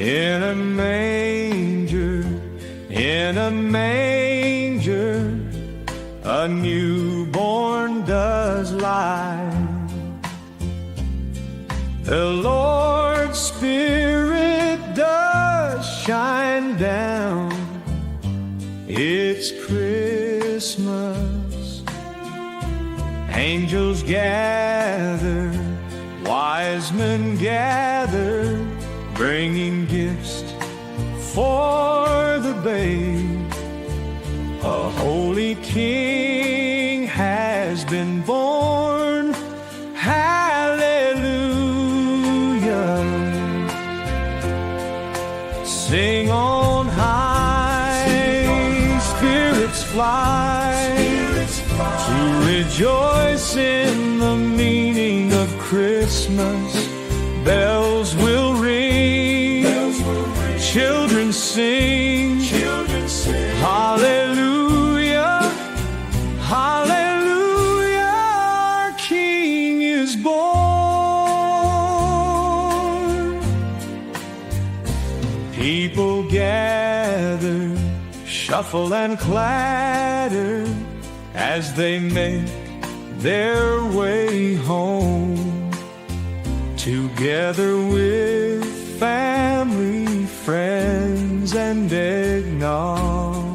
In a manger, in a manger, a newborn does lie. The Lord's Spirit does shine down. It's Christmas. Angels gather, wise men gather, bringing gifts for the babe. A holy king has been born. Hallelujah. Sing on high, spirits fly, to rejoice in the meaning of Christmas. Bells will ring, children sing, hallelujah, hallelujah, our King is born. People gather, shuffle and clatter, as they make their way home, together with family, friends, and eggnog.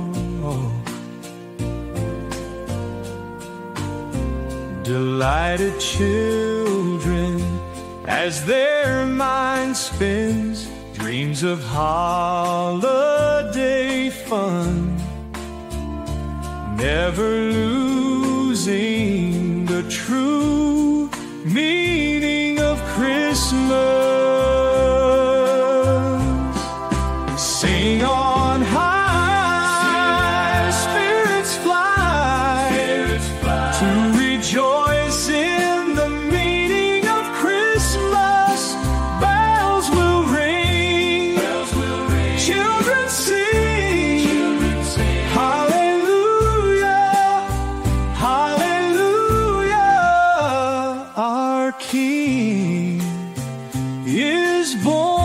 Delighted children, as their mind spins, dreams of holiday fun, never losing the true meaning of Christmas. Sing on high, spirits fly, to rejoice in the meaning of Christmas. Bells will ring, children sing, hallelujah, hallelujah, our King is born.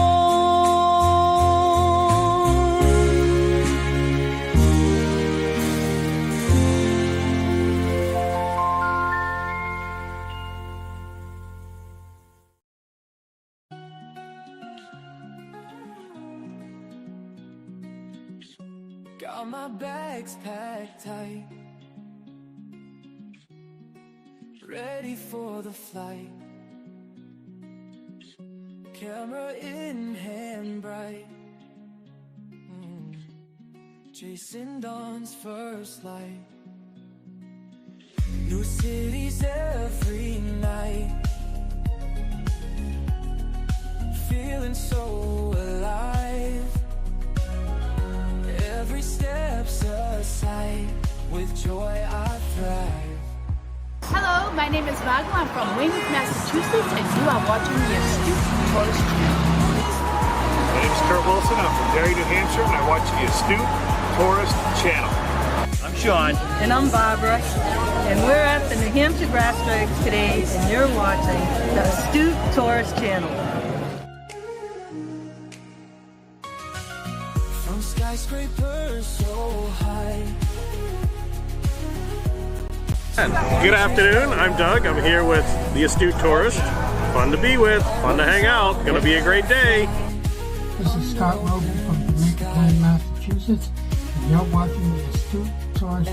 Got my bags packed tight, ready for the flight. Camera in hand bright, chasing dawn's first light. New cities every night, feeling so alive. Every step's a sight, with joy I thrive. Hello, my name is Margo. I'm from Weymouth, Massachusetts, and you are watching the Astute Tourist Channel. My name is Kurt Wilson. I'm from Derry, New Hampshire, and I watch the Astute Tourist Channel. I'm Sean. And I'm Barbara, and we're at the New Hampshire Grass Strikes today, and you're watching the Astute Tourist Channel. From skyscrapers so high. Good afternoon, I'm Doug. I'm here with the Astute Tourist. Fun to be with, fun to hang out. Gonna be a great day. This is Scott Rogan from Jamaica Plain, Massachusetts, and you're watching the Astute Tourist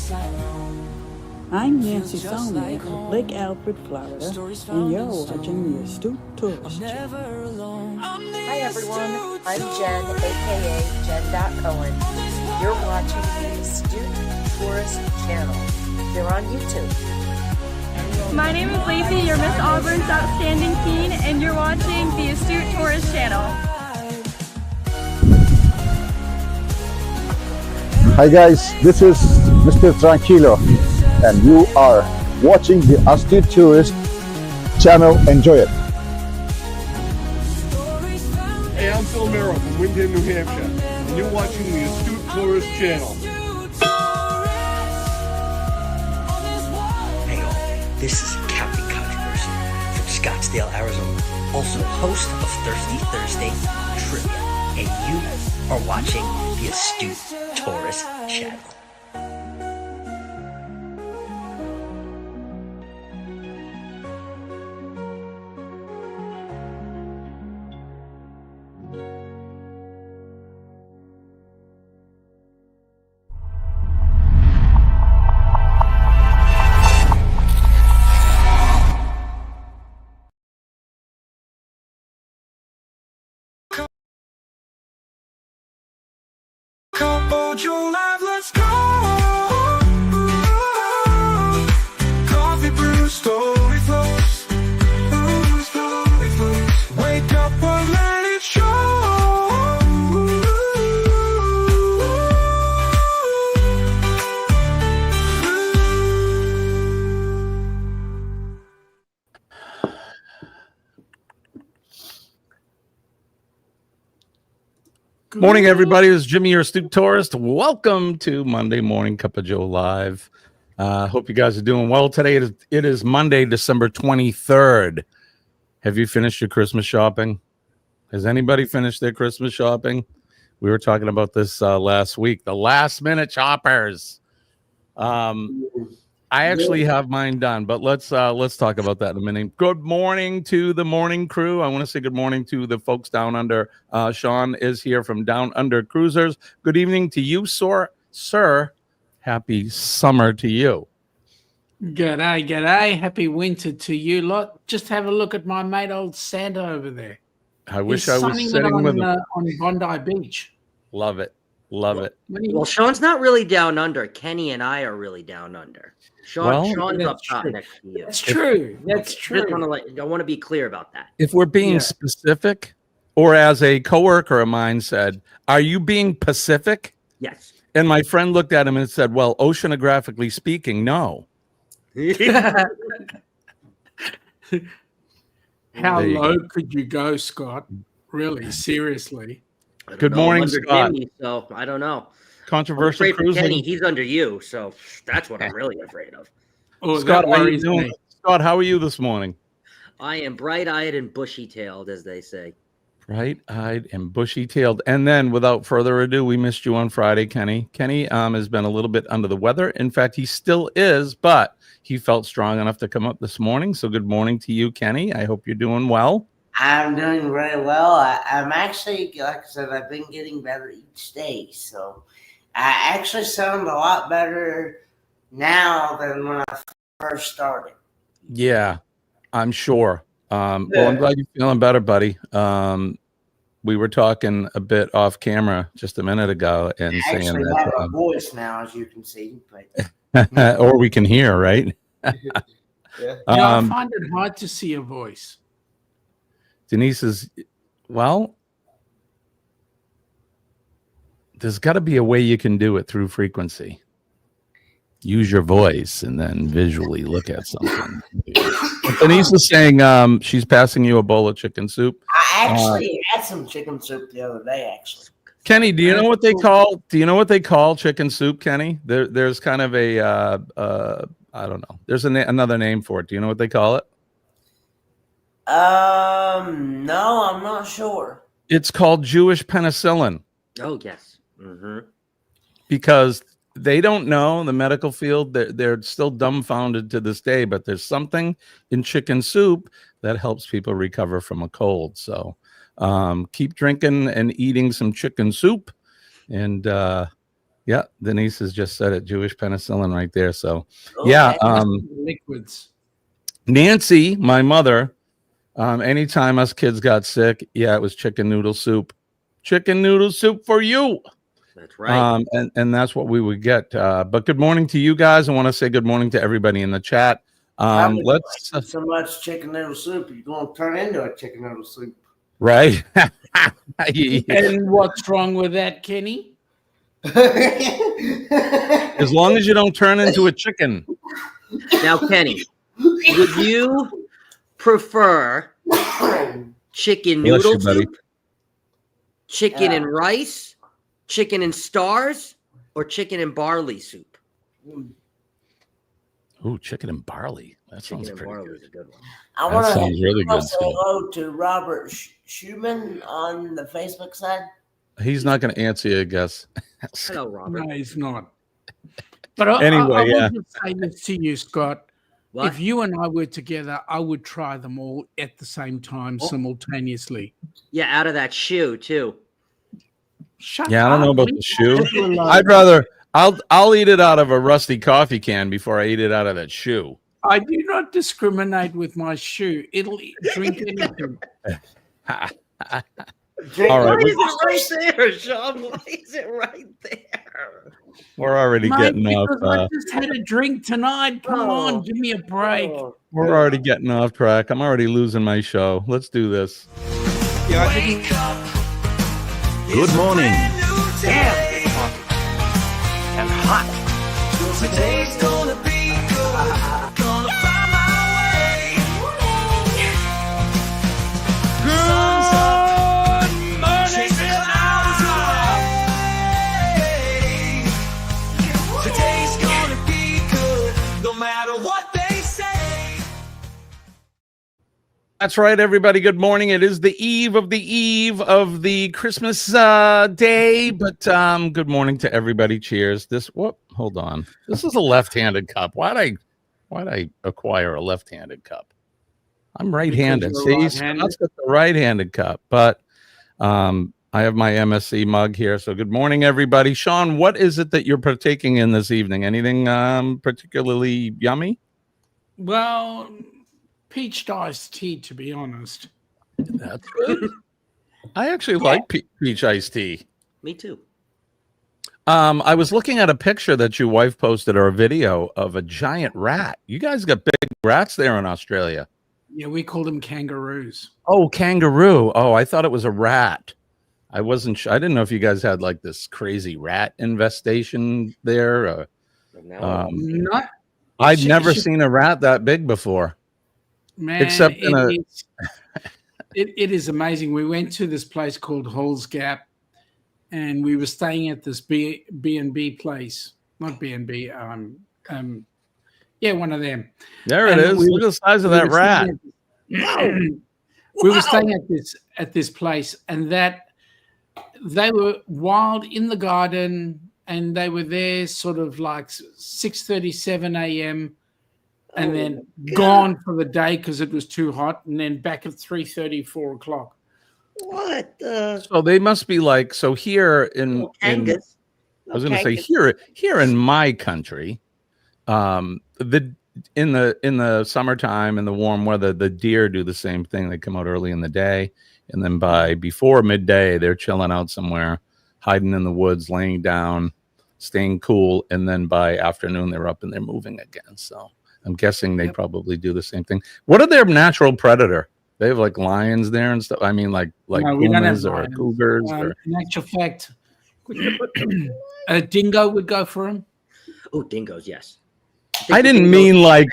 Channel. I'm Nancy Solomon of Lake Alfred, Florida, and you're watching the Astute Tourist Channel. Hi everyone, I'm Jen, aka Jen.Cohen. You're watching the Astute Tourist Channel. They're on YouTube. My name is Lacey, your Miss Auburn's Outstanding Teen, and you're watching the Astute Tourist Channel. Hi guys, this is Mr. Tranquilo, and you are watching the Astute Tourist Channel. Enjoy it. Hey, I'm Phil Merrill from Windham, New Hampshire, and you're watching the Astute Tourist Channel. Hey all, this is Captain Controversy from Scottsdale, Arizona, also host of Thirsty Thursday Trivia. and you are watching the Astute Tourist Channel. Hold your life, let's go. Coffee brew, story flows. Story flows. Wake up and let it show. Morning, everybody. This is Jimmy, your astute tourist. Welcome to Monday Morning Cup of Joe Live. Hope you guys are doing well today. It is Monday, December 23rd. Have you finished your Christmas shopping? Has anybody finished their Christmas shopping? We were talking about this last week. The last minute shoppers. I actually have mine done, but let's talk about that in a minute. Good morning to the morning crew. I want to say good morning to the folks down under. Sean is here from Down Under Cruisers. Good evening to you, sir. Happy summer to you. G'day, g'day. Happy winter to you lot. Just have a look at my mate old Santa over there. I wish I was sitting with him on Bondi Beach. Love it. Love it. Well, Sean's not really down under. Kenny and I are really down under. Sean's up top next to you. That's true. That's true. I want to be clear about that. If we're being specific, or as a coworker of mine said, are you being Pacific? Yes. And my friend looked at him and said, well, oceanographically speaking, no. How low could you go, Scott? Really, seriously. Good morning, Scott. Jimmy, so I don't know. Controversial cruising. Kenny, he's under you, so that's what I'm really afraid of. Oh, Scott, how are you doing? Scott, how are you this morning? I am bright-eyed and bushy-tailed, as they say. Bright-eyed and bushy-tailed. And then, without further ado, we missed you on Friday, Kenny. Kenny has been a little bit under the weather. In fact, he still is, but he felt strong enough to come up this morning. So good morning to you, Kenny. I hope you're doing well. I'm doing very well. I'm actually, like I said, I've been getting better each day. So I actually sound a lot better now than when I first started. Yeah, I'm sure. Well, I'm glad you're feeling better, buddy. We were talking a bit off camera just a minute ago and saying that. I have a voice now, as you can see. But or we can hear, right? I find it hard to see a voice. Denise is, well, there's got to be a way you can do it through frequency. Use your voice and then visually look at something. Denise is saying she's passing you a bowl of chicken soup. I actually had some chicken soup the other day, actually. Kenny, do you know what they call? Do you know what they call chicken soup, Kenny? There's kind of a I don't know. There's another name for it. Do you know what they call it? No, I'm not sure. It's called Jewish penicillin. Oh, yes. Mm-hmm. Because they don't know the medical field. They're still dumbfounded to this day, but there's something in chicken soup that helps people recover from a cold. So keep drinking and eating some chicken soup. And yeah, Denise has just said it, Jewish penicillin right there. So yeah. Liquids. Nancy, my mother, anytime us kids got sick, yeah, it was chicken noodle soup. Chicken noodle soup for you. That's right. And that's what we would get. But good morning to you guys. I want to say good morning to everybody in the chat. Let's so much chicken noodle soup, you're going to turn into a chicken noodle soup. Right. And what's wrong with that, Kenny? As long as you don't turn into a chicken. Now, Kenny, would you prefer chicken noodle soup, chicken and rice, chicken and stars, or chicken and barley soup? Ooh, chicken and barley. That sounds pretty good. Is a good one. I want sounds really good. Hello to Robert Schumann on the Facebook side. He's not going to answer you, I guess. Hello, Robert. No, he's not. But I Anyway, will yeah. just say this to you, Scott. What? If you and I were together, I would try them all at the same time, Oh. simultaneously. Yeah, out of that shoe too. Shut Yeah, I don't know up. about Leave the shoe. people alone. I'd rather I'll eat it out of a rusty coffee can before I eat it out of that shoe. I do not discriminate with my shoe. It'll drink anything. All Why right, is it right there, Sean? Why is it right there? we're already Mate, getting off. because I just had a drink tonight. Come on, give me a break. We're already getting off track. I'm already losing my show. Let's do this. Wake up. Good morning. Damn. And hot. Today's gonna be good. Gonna find my way. Sun's up. Chase the clouds away. Today's gonna be good. No matter what they say. That's right, everybody. Good morning. It is the eve of the Christmas day, but good morning to everybody. Cheers. Hold on. This is a left-handed cup. Why'd I acquire a left-handed cup? I'm right-handed. Because See, you're right-handed? Scott's got the right-handed cup, but I have my MSC mug here. So good morning, everybody. Sean, what is it that you're partaking in this evening? Anything particularly yummy? Well, peach iced tea, to be honest. That's good. I actually like peach iced tea. Me too. I was looking at a picture that your wife posted or a video of a giant rat. You guys got big rats there in Australia. Yeah, we call them kangaroos. Oh, kangaroo. Oh, I thought it was a rat. I wasn't sure. I didn't know if you guys had like this crazy rat infestation there. Not, I'd never seen a rat that big before. man, except in a it is amazing. We went to this place called Halls Gap, and we were staying at this B&B place. Not B&B, yeah, one of them. There it And is. Look at the size of that rat. We were staying at this place, and that they were wild in the garden, and they were there sort of like 6:37 a.m. and then gone for the day because it was too hot, and then back at 3:30, 4 o'clock. What the? So they must be like, so here in Angus. I was going to say here in my country, in the summertime in the warm weather, the deer do the same thing. They come out early in the day, and then before midday, they're chilling out somewhere, hiding in the woods, laying down, staying cool, and then by afternoon they're up and they're moving again. So I'm guessing they probably do the same thing. What are their natural predator? They have like lions there and stuff. I mean, like No, we don't have pumas or lions. cougars. Or... In actual fact, a dingo would go for him. Oh, dingoes, yes. I didn't mean like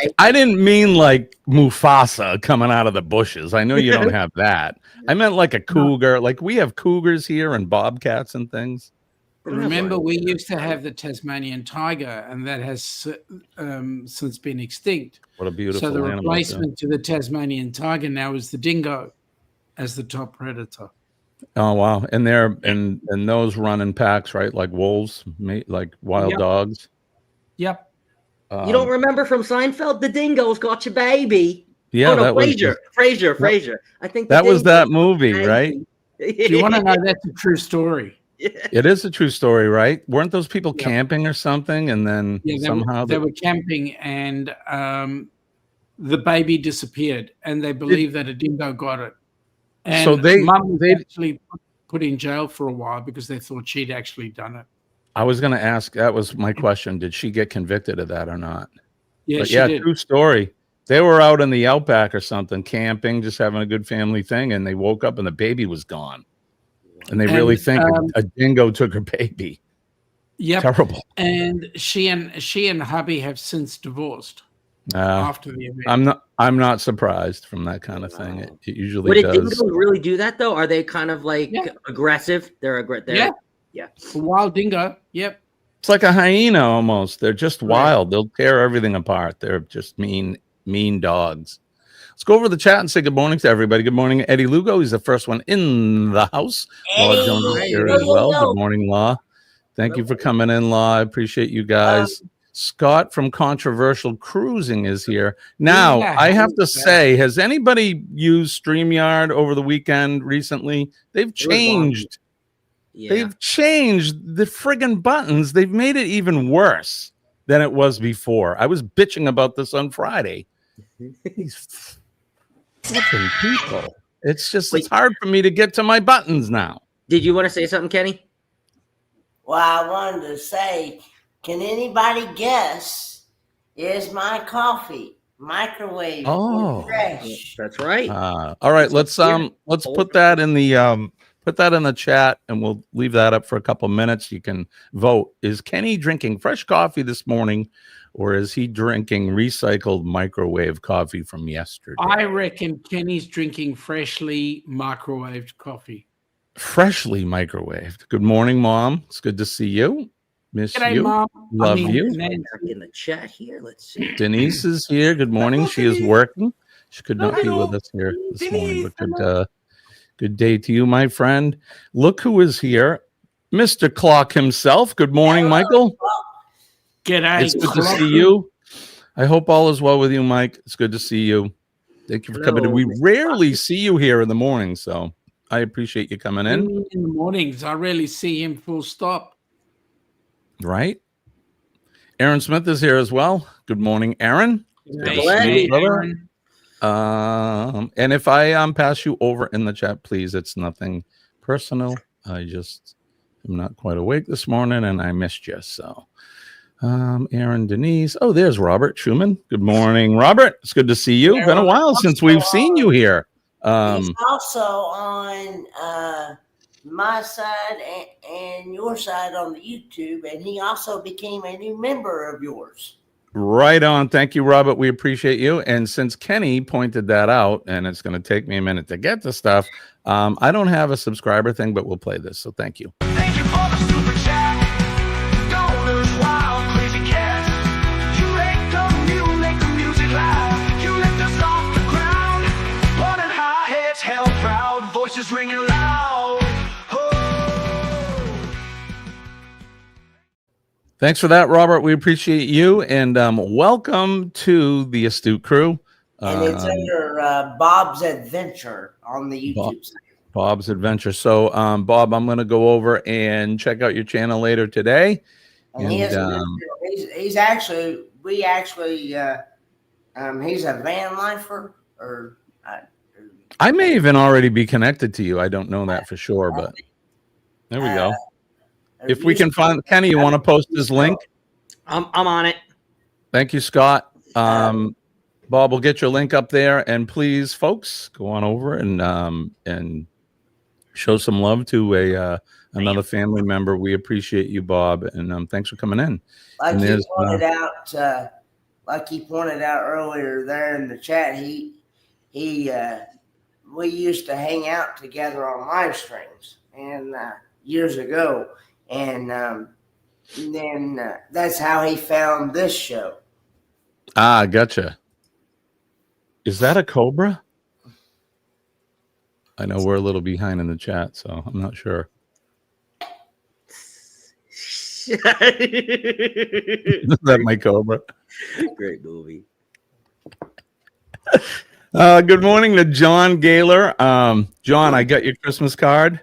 Mufasa coming out of the bushes. I know you don't have that. I meant like a cougar. Like we have cougars here and bobcats and things. Remember, we used to have the Tasmanian tiger, and that has since been extinct. What a beautiful So the animal, replacement to the Tasmanian tiger now is the dingo as the top predator. Oh wow! And they're and those run in packs, right? Like wolves, like wild dogs. Yep. You don't remember from Seinfeld? The dingoes got your baby. Yeah, oh, no, that was Frasier. I think that was that movie, right? If you want to know, that's a true story. It is a true story, right? Weren't those people camping or something, and then somehow they were camping, and the baby disappeared, and they believe that a dingo got it. And so Mum was actually put in jail for a while because they thought she'd actually done it. I was going to ask. That was my question. Did she get convicted of that or not? Yeah, but she did. True story. They were out in the outback or something, camping, just having a good family thing, and they woke up and the baby was gone. And they really think a dingo took her baby. Yep. Terrible. And she and hubby have since divorced after the event. I'm not surprised from that kind of thing. It usually Would does. dingoes really do that though? Are they kind of like aggressive? They're aggressive. Yeah. A wild dingo. Yep. It's like a hyena almost. They're just wild. They'll tear everything apart. They're just mean dogs. Let's go over the chat and say good morning to everybody. Good morning, Eddie Lugo. He's the first one in the house. Law Jones is here as well. Good morning, Law. Thank you for coming in, Law. I appreciate you guys. Scott from Controversial Cruising is here. Now, I have to say, has anybody used StreamYard over the weekend recently? They've changed. They've changed the friggin' buttons. They've made it even worse than it was before. I was bitching about this on Friday. These flipping people. It's just, it's hard for me to get to my buttons now. Did you want to say something, Kenny? Well, I wanted to say, can anybody guess, is my coffee microwave or fresh? That's right. All right, let's put that in the chat, and we'll leave that up for a couple minutes. You can vote. Is Kenny drinking fresh coffee this morning, or is he drinking recycled microwave coffee from yesterday? I reckon Kenny's drinking freshly microwaved coffee. Freshly microwaved. Good morning, Mom. It's good to see you. Miss G'day, you. Mom. Love you. Back in the chat here. Let's see. Denise is here. Good morning. She is working. She could not be with us here this morning, but good day to you, my friend. Look who is here. Mr. Clock himself. Good morning, Michael. G'day. It's good to see you. I hope all is well with you, Mike. It's good to see you. Thank you for coming in. We rarely see you here in the morning, so I appreciate you coming in. In the mornings, I rarely see him full stop. Right? Aaron Smith is here as well. Good morning, Aaron. Hey, Aaron. And if I pass you over in the chat, please, it's nothing personal. I just am not quite awake this morning, and I missed you. So, Aaron, Denise. Oh, there's Robert Schumann. Good morning, Robert. It's good to see you. Been a while since we've seen you here. He's also on my side and your side on the YouTube, and he also became a new member of yours. Right on. Thank you, Robert. We appreciate you. And since Kenny pointed that out, and it's going to take me a minute to get the stuff, I don't have a subscriber thing, but we'll play this. So thank you. Thank you for the super chat. Donors, wild, crazy cats. You make the music loud. You lift us off the ground. Running high, heads held proud. Voices ringing loud. Thanks for that, Robert. We appreciate you. And welcome to the Astute Crew. And it's under Bob's Adventure on the YouTube site. Bob's Adventure. So, Bob, I'm going to go over and check out your channel later today. And he's actually, he's a van lifer, or I may even already be connected to you. I don't know that for sure, but there we go. If we can find Kenny, you want to post his link? I'm on it. Thank you, Scott. Bob, we'll get your link up there, and please, folks, go on over and show some love to another family member. We appreciate you, Bob, and thanks for coming in. Like he pointed out earlier there in the chat, we used to hang out together on live streams and years ago. And then that's how he found this show. Ah, gotcha. Is that a cobra? I know we're a little behind in the chat, so I'm not sure. Is that my cobra? Great movie. Good morning to John Gaylor. John, I got your Christmas card.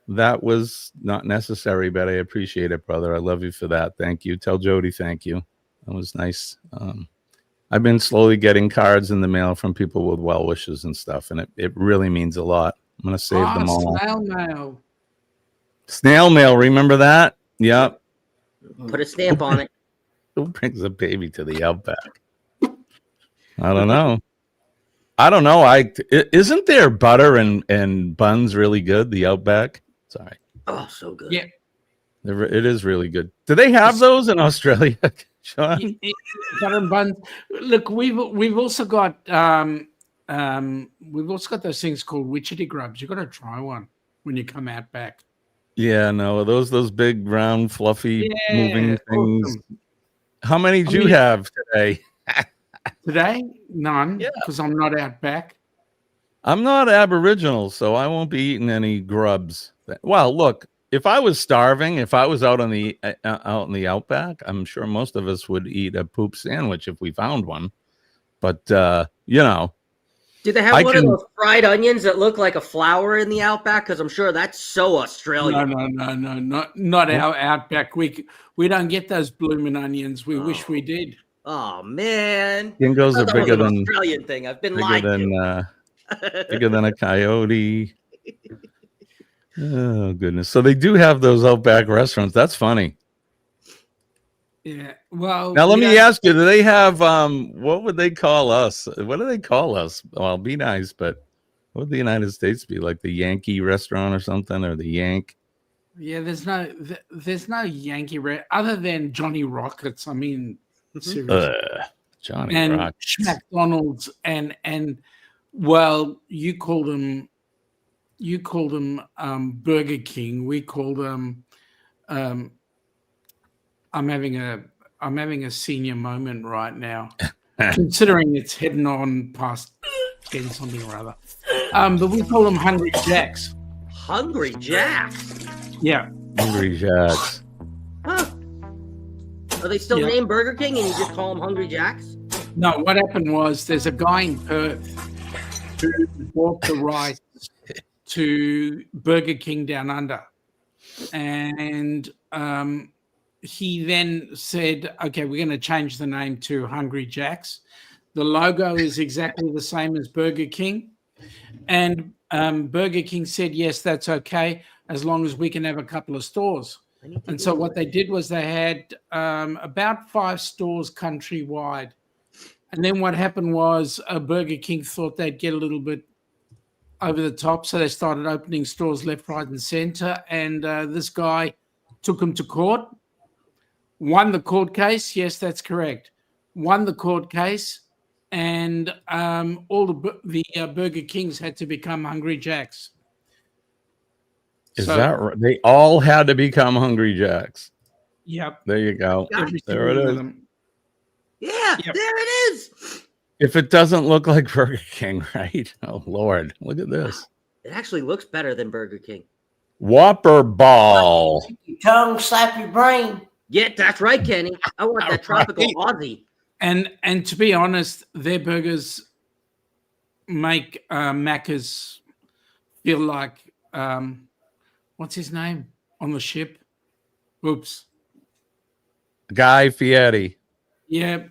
That was not necessary, but I appreciate it, brother. I love you for that. Thank you. Tell Jody thank you. That was nice. I've been slowly getting cards in the mail from people with well wishes and stuff, and it really means a lot. I'm going to save them all. Snail mail. Snail mail. Remember that? Yep. Put a stamp on it. Who brings a baby to the Outback? I don't know. Isn't there butter and buns really good? The Outback. Sorry. Oh, so good. Yeah. It is really good. Do they have those in Australia, Sean? Butter and buns. Look, we've also got those things called witchetty grubs. You've got to try one when you come out back. Yeah, no, those big round fluffy moving things. Awesome. How many did you have today? Today, none, Yeah. because I'm not out back. I'm not Aboriginal, so I won't be eating any grubs. Well, look, if I was starving, if I was out on the out in the outback, I'm sure most of us would eat a poop sandwich if we found one. But you know, Do they have one of those fried onions that look like a flower in the outback? Because I'm sure that's so Australian. No, not our outback. We don't get those blooming onions. We wish we did. Oh man, dingoes are that was bigger an than Australian thing. I've been bigger lied than to. bigger than a coyote. Oh goodness! So they do have those outback restaurants. That's funny. Yeah. Well, Now let me ask you: do they have what would they call us? What do they call us? Well, be nice, but what would the United States be like? The Yankee restaurant or something, or the Yank? Yeah, there's no Yankee other than Johnny Rockets. I mean, seriously. Johnny and Rockets. McDonald's and well, you call them Burger King. We call them. I'm having a senior moment right now, considering it's heading on past 10 something or other. But we call them Hungry Jacks. Hungry Jacks. Yeah. Hungry Jacks. Huh. Are they still named Burger King and you just call them Hungry Jacks? No, what happened was there's a guy in Perth who bought the rights to Burger King Down Under. And he then said, okay, we're going to change the name to Hungry Jacks. The logo is exactly the same as Burger King. And Burger King said, yes, that's okay, as long as we can have a couple of stores. And so what they did was they had about 5 stores countrywide. And then what happened was Burger King thought they'd get a little bit over the top, so they started opening stores left, right, and center. And this guy took them to court, won the court case. Yes, that's correct. Won the court case, and all the Burger Kings had to become Hungry Jacks. Is that right? They all had to become Hungry Jacks. Yep. There you go. There it is. Yeah, there it is. If it doesn't look like Burger King, right? Oh Lord, look at this. It actually looks better than Burger King. Whopper ball. Your tongue, slap your brain. Yeah, that's right, Kenny. I want that tropical Aussie. And to be honest, their burgers make Macca's feel like what's his name on the ship? Oops. Guy Fieri. Yeah.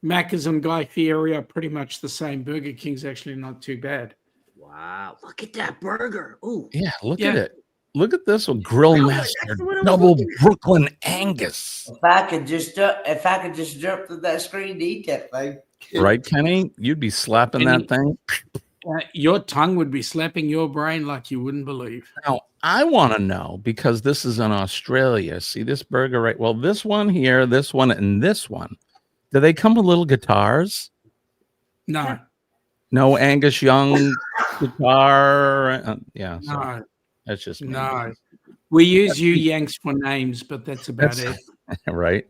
Macca's and Guy Fieri are pretty much the same. Burger King's actually not too bad. Wow. Look at that burger. Ooh. Yeah, look at it. Look at this one. Grill Master Double Brooklyn Angus. If I could just jump to that screen to eat that thing. Right, Kenny? You'd be slapping that thing. Your tongue would be slapping your brain like you wouldn't believe. Now, I want to know, because this is in Australia. See this burger, right? Well, this one here, this one, and this one. Do they come with little guitars? No. No Angus Young guitar? Yeah. No. Sorry. That's just me. No. We use you Yanks for names, but that's about it. Right.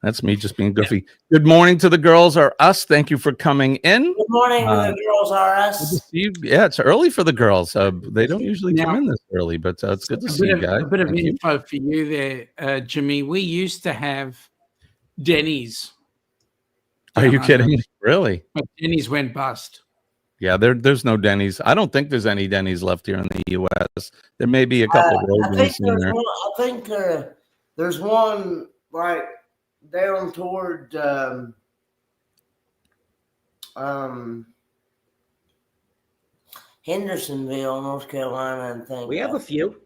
That's me just being goofy. Good morning to the girls or us. Thank you for coming in. Good morning to the girls are us. Yeah, it's early for the girls. They don't usually come in this early, but it's good to see you guys. A bit of info for you there, Jimmy. We used to have Denny's. Are you kidding? Really? But Denny's went bust. Yeah, there's no Denny's. I don't think there's any Denny's left here in the U.S. There may be a couple road ones in there. I think there's one right down toward Hendersonville, North Carolina, I think. We have a few.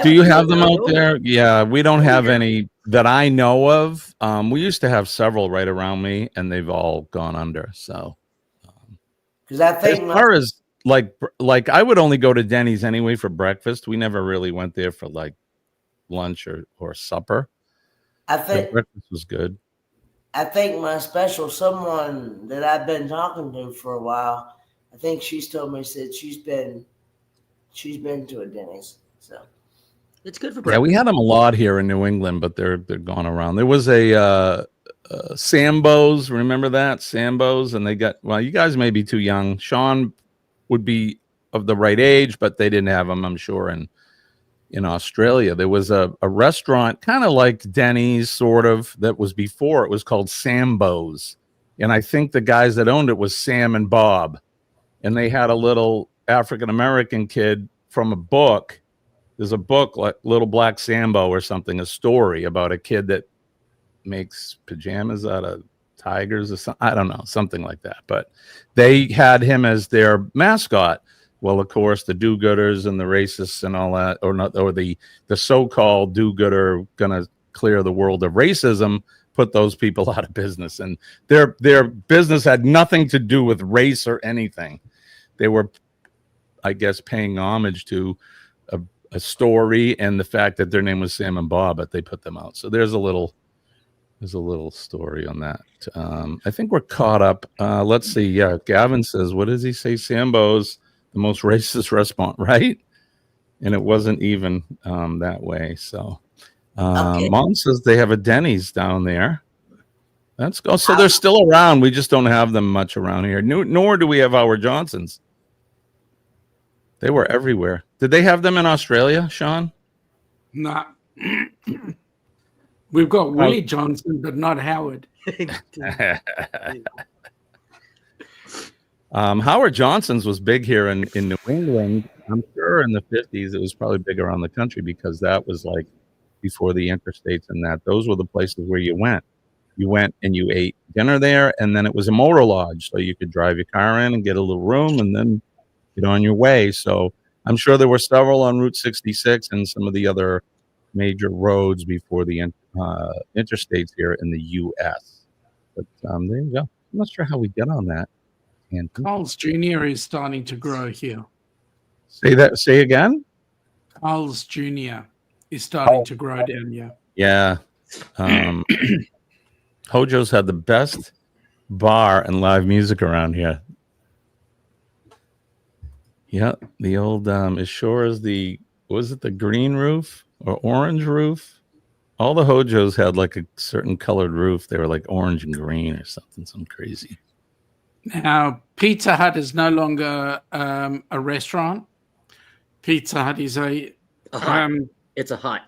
Do you have them out there? Yeah, we don't have any that I know of. We used to have several right around me, and they've all gone under. So, because I think as far as like I would only go to Denny's anyway for breakfast. We never really went there for like lunch or supper. I think breakfast was good. I think my special someone that I've been talking to for a while, I think she's told me said she's been to a Denny's. So it's good for breakfast. Yeah, we had them a lot here in New England, but they're gone around. There was a Sambos. Remember that? Sambos. And they got, well, you guys may be too young. Sean would be of the right age, but they didn't have them, I'm sure, in Australia. There was a restaurant kind of like Denny's, sort of, that was before. It was called Sambo's. And I think the guys that owned it was Sam and Bob. And they had a little African-American kid from a book. There's a book like Little Black Sambo or something, a story about a kid that makes pajamas out of tigers or something. I don't know, something like that. But they had him as their mascot. Well, of course, the do-gooders and the racists and all that, or the so-called do-gooder gonna clear the world of racism, put those people out of business. And their business had nothing to do with race or anything. They were, I guess, paying homage to a story and the fact that their name was Sam and Bob, but they put them out. So there's a little story on that. I think we're caught up. Let's see. Yeah, Gavin says, what does he say? Sambo's the most racist restaurant, right? And it wasn't even that way. So Mom says they have a Denny's down there. That's go. So they're still around. We just don't have them much around here. Nor do we have Howard Johnson's. They were everywhere. Did they have them in Australia, Sean? No. We've got Willie Johnson, but not Howard. Howard Johnson's was big here in New England. I'm sure in the 50s it was probably big around the country because that was like before the interstates and that. Those were the places where you went. You went and you ate dinner there, and then it was a motor lodge. So you could drive your car in and get a little room and then get on your way. So I'm sure there were several on Route 66 and some of the other major roads before the interstates here in the U.S. But there you go. I'm not sure how we get on that. And Carl's Jr. is starting to grow here. Say again? Carl's Jr. is starting to grow down here. Yeah. Hojo's had the best bar and live music around here. Yeah, the old as sure as was it the green roof or orange roof? All the Hojos had like a certain colored roof. They were like orange and green or something crazy. Now, Pizza Hut is no longer a restaurant. Pizza Hut is a hut. It's a hut.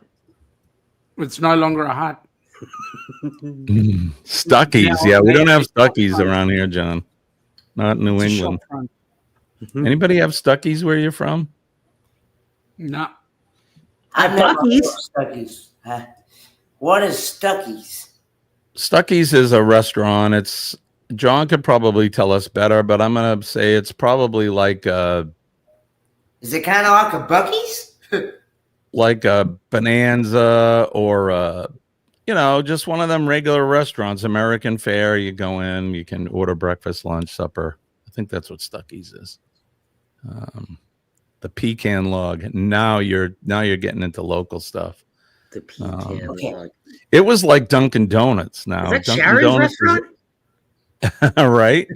It's no longer a hut. Stuckies. Yeah, we don't have Stuckies around here, John. Not in New England. Anybody have Stuckies where you're from? No. I've never heard of Stuckies. What is Stuckies? Stuckies is a restaurant. It's John could probably tell us better, but I'm gonna say it's probably like Is it kind of like a Buc-ee's? like a Bonanza or just one of them regular restaurants, American fare. You go in, you can order breakfast, lunch, supper. I think that's what Stuckies is. The pecan log. Now you're getting into local stuff. The pecan log. It was like Dunkin' Donuts now. Is that Dunkin' Sharon's Donuts restaurant? Right?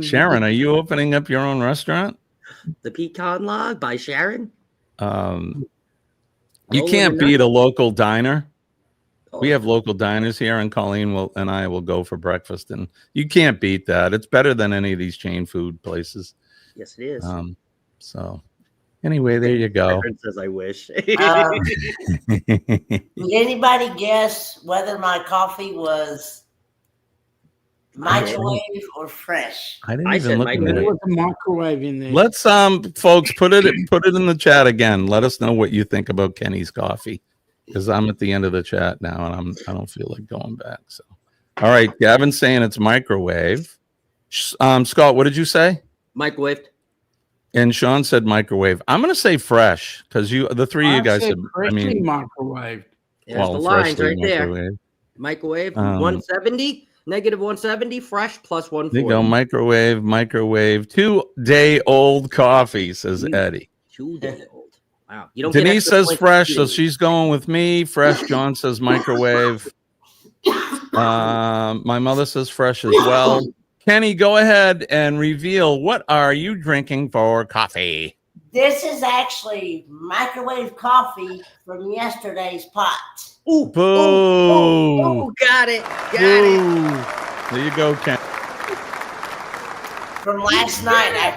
Sharon, are you opening up your own restaurant? The pecan log by Sharon? You can't beat a local diner. We have local diners here, and Colleen and I will go for breakfast, and you can't beat that. It's better than any of these chain food places. Yes, it is. So anyway, there you go. Says I wish. Did anybody guess whether my coffee was microwave or fresh? I didn't even look at it. There was a microwave in there. Let's folks put it in the chat again. Let us know what you think about Kenny's coffee, because I'm at the end of the chat now and I don't feel like going back. So, all right, Gavin's saying it's microwave. Scott, what did you say? Microwaved. And Sean said microwave. I'm gonna say fresh because the three of you guys said. Microwave. There's the lines right there. Microwave 170, negative 170, fresh plus 140. There you go, microwave. 2-day-old coffee, says Eddie. 2-day-old. Wow. You don't. Denise says fresh, so she's going with me. Fresh. John says microwave. My mother says fresh as well. Kenny, go ahead and reveal what are you drinking for coffee? This is actually microwave coffee from yesterday's pot. Ooh, Boo. Oh, got it. Got it. There you go, Ken. From last night, I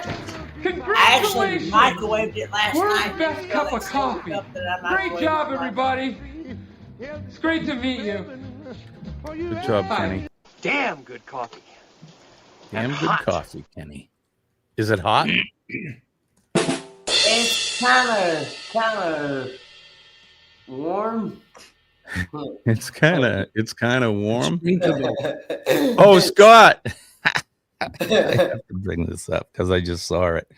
actually microwaved it last night. Best cup of coffee. Great job, everybody. It's great to meet you. Good job, Kenny. Damn good coffee. Damn good coffee, Kenny. Is it hot? It's kind of warm. It's kind of warm. Oh, Scott. I have to bring this up because I just saw it.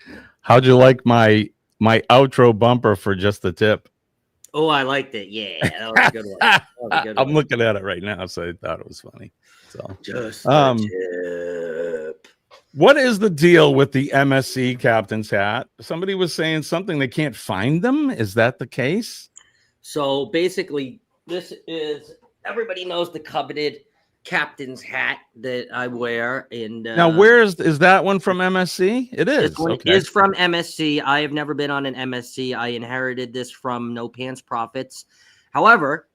How'd you like my outro bumper for just the tip? Oh, I liked it. Yeah, that was a good one. That was a good I'm one. looking at it right now, so I thought it was funny. So Just the tip. What is the deal with the MSC captain's hat? Somebody was saying something they can't find them. Is that the case? So basically, this is everybody knows the coveted captain's hat that I wear. And Now, where is that one from MSC? It is. This one is from MSC. I have never been on an MSC. I inherited this from No Pants Profits. However,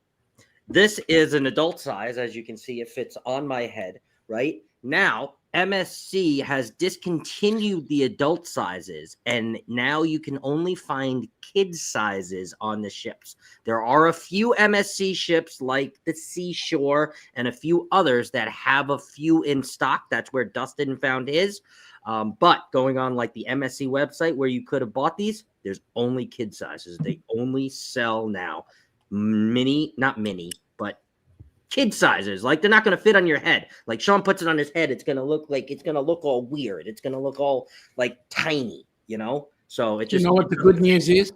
this is an adult size. As you can see, it fits on my head right now. MSC has discontinued the adult sizes, and now you can only find kids sizes on the ships. There are a few MSC ships like the Seashore and a few others that have a few in stock. That's where Dustin found his. But going on like the MSC website where you could have bought these, there's only kid sizes. They only sell now not mini, but kid sizes. Like, they're not going to fit on your head. Like, Sean puts it on his head, it's going to look all weird. It's going to look all like tiny, you know? So it just, you know what the good news is?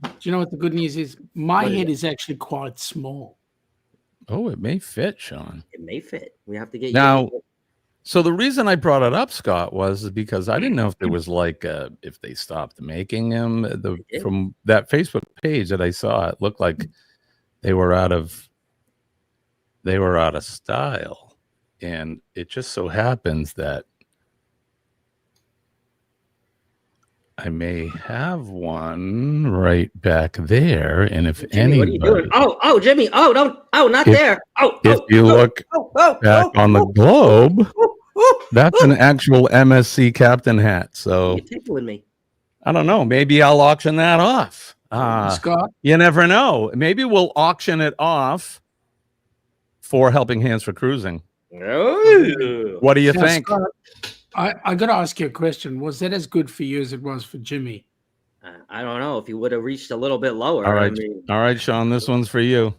Do you know what the good news is? My head is actually quite small. Oh, it may fit, Sean. It may fit. We have to get now. So the reason I brought it up, Scott, was because I didn't know if there was like if they stopped making them. From that Facebook page that I saw, it looked like they were out of style, and it just so happens that I may have one right back there. And if Jimmy, what are you doing? Oh, Jimmy! Not there! If you look back on the globe, that's an actual MSC captain hat. So you're tickling me. I don't know. Maybe I'll auction that off. Scott, you never know. Maybe we'll auction it off for Helping Hands for Cruising. Oh. What do you think? Scott, I got to ask you a question. Was that as good for you as it was for Jimmy? I don't know. If you would have reached a little bit lower. All right, Sean. This one's for you.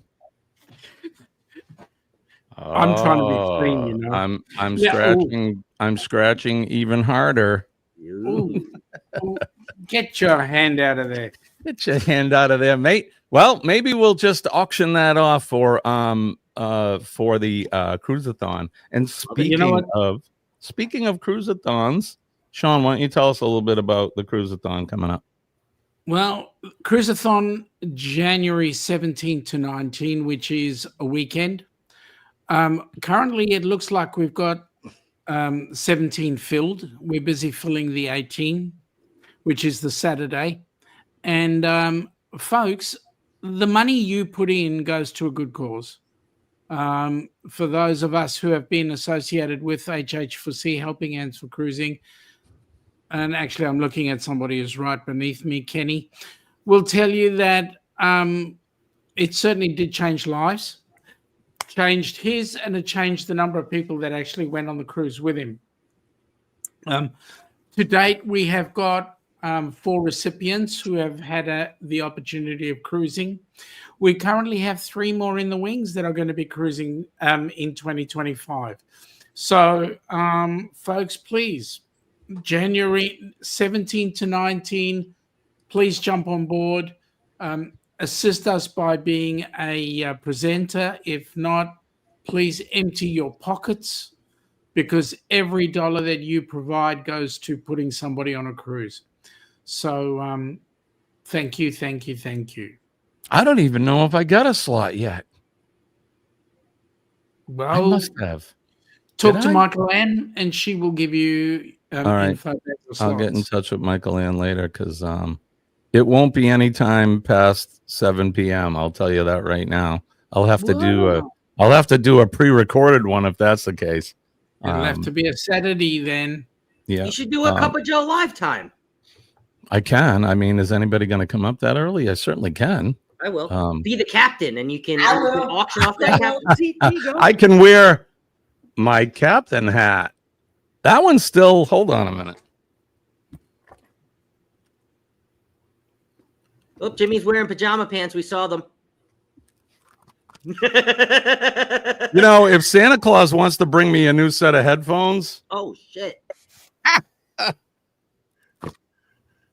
I'm trying to be clean, you know. I'm scratching. I'm scratching even harder. Ooh. Get your hand out of there. Get your hand out of there, mate. Well, maybe we'll just auction that off for the cruisathon. And speaking of cruisathons, Sean, why don't you tell us a little bit about the cruisathon coming up? Well, cruisathon January 17 to 19, which is a weekend. Currently, it looks like we've got 17 filled. We're busy filling the 18, which is the Saturday. And folks, the money you put in goes to a good cause. For those of us who have been associated with HH4C, Helping Hands for Cruising, and actually I'm looking at somebody who's right beneath me, Kenny, will tell you that it certainly did change lives. Changed his, and it changed the number of people that actually went on the cruise with him. To date, we have got 4 recipients who have had the opportunity of cruising. We currently have 3 more in the wings that are going to be cruising in 2025. So, folks, please, January 17 to 19, please jump on board. Assist us by being a presenter. If not, please empty your pockets, because every dollar that you provide goes to putting somebody on a cruise. So thank you, thank you, thank you. I don't even know if I got a slot yet. Well, I must have. Talk to Michael Ann, and she will give you all right. info. I'll get in touch with Michael Ann later, because it won't be any time past 7 p.m. I'll tell you that right now. I'll have to do a pre-recorded one if that's the case. It'll have to be a Saturday then. Yeah. You should do a Cup of Joe live time. I can. I mean, is anybody going to come up that early? I certainly can. I will. Be the captain, and you can auction off that captain seat. There you go. I can wear my captain hat. That one's still. Hold on a minute. Oh, Jimmy's wearing pajama pants. We saw them. You know, if Santa Claus wants to bring me a new set of headphones. Oh, shit.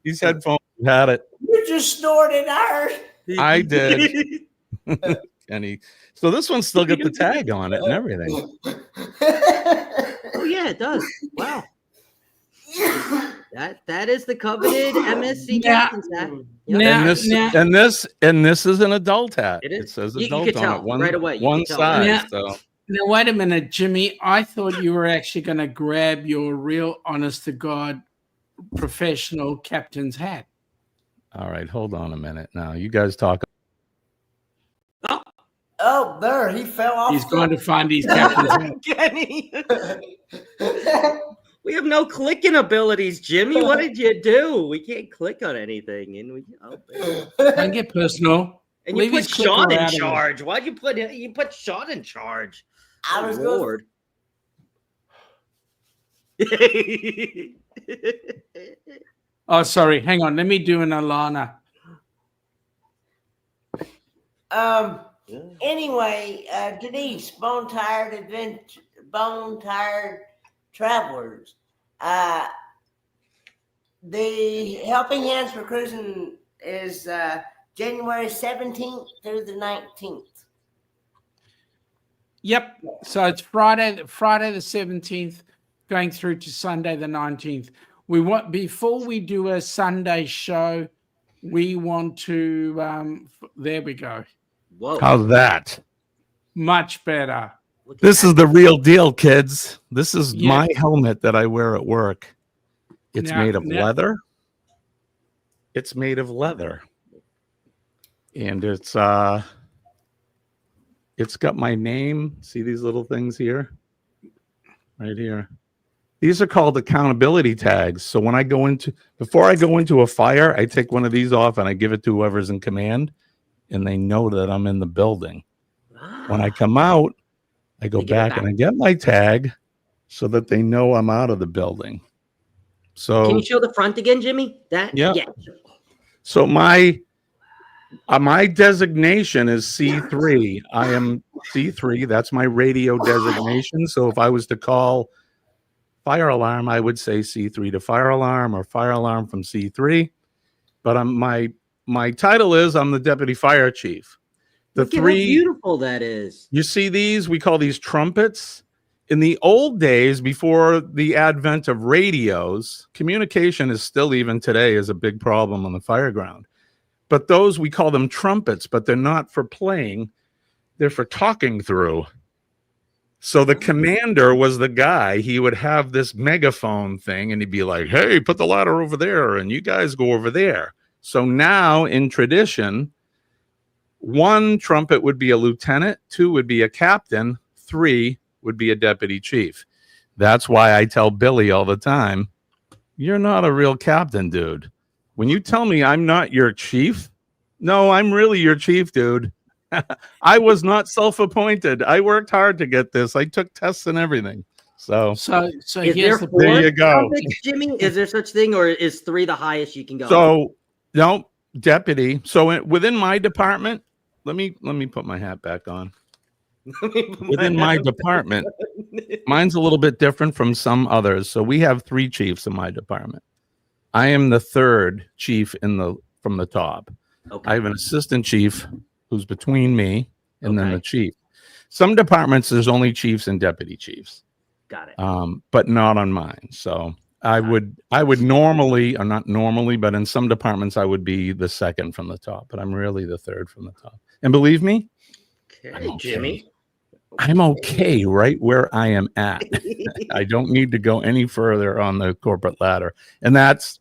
These headphones had it. You just snorted ours. I did. Kenny. So this one's still got the tag on it and everything. Oh, yeah, it does. Wow. That is the coveted MSC captain's hat. Yep. And this is an adult hat. It says you adult could on tell it. One, right away. One size. Now, so. Now, wait a minute, Jimmy. I thought you were actually going to grab your real, honest-to-God, professional captain's hat. All right, hold on a minute. Now, you guys talk. Oh, there, he fell off. He's going to find his captain's hat. Kenny. We have no clicking abilities, Jimmy. What did you do? We can't click on anything. And Don't get personal. And you put Sean in charge. Why'd you put Sean in charge? I was Lord. Oh, sorry. Hang on. Let me do an Alana. Anyway, Denise, Bone Tired Travelers. The Helping Hands for Cruising is January 17th through the 19th. Yep. So it's Friday the 17th, going through to Sunday the 19th. We want, before we do a Sunday show, we want to. There we go. Whoa! How's that? Much better. This is the real deal, kids. This is my helmet that I wear at work. It's made of leather. It's made of leather. And it's got my name. See these little things here? Right here. These are called accountability tags. So when I go before I go into a fire, I take one of these off and I give it to whoever's in command, and they know that I'm in the building. When I come out, I go back and I get my tag so that they know I'm out of the building. So can you show the front again, Jimmy? Yeah. So my designation is C3. I am C3. That's my radio designation. So if I was to call fire alarm, I would say C3 to fire alarm or fire alarm from C3. But my title is I'm the deputy fire chief. Look at how beautiful that is. You see these? We call these trumpets. In the old days, before the advent of radios, communication is still, even today, is a big problem on the fire ground. But those, we call them trumpets, but they're not for playing. They're for talking through. So the commander was the guy. He would have this megaphone thing, and he'd be like, hey, put the ladder over there, and you guys go over there. So now, in tradition, 1 trumpet would be a lieutenant, 2 would be a captain, 3 would be a deputy chief. That's why I tell Billy all the time, you're not a real captain, dude. When you tell me I'm not your chief, no, I'm really your chief, dude. I was not self-appointed. I worked hard to get this. I took tests and everything. So is there you go. Trumpets, Jimmy? Is there such thing, or is 3 the highest you can go? So no, deputy. So within my department, let me put my hat back on. Within my department, mine's a little bit different from some others. So we have 3 chiefs in my department. I am the 3rd chief from the top. Okay. I have an assistant chief who's between me and then the chief. Some departments there's only chiefs and deputy chiefs. Got it. But not on mine. So I would normally, or not normally, but in some departments I would be the 2nd from the top, but I'm really the 3rd from the top. And believe me, okay. Jimmy, I'm okay right where I am at. I don't need to go any further on the corporate ladder. And that's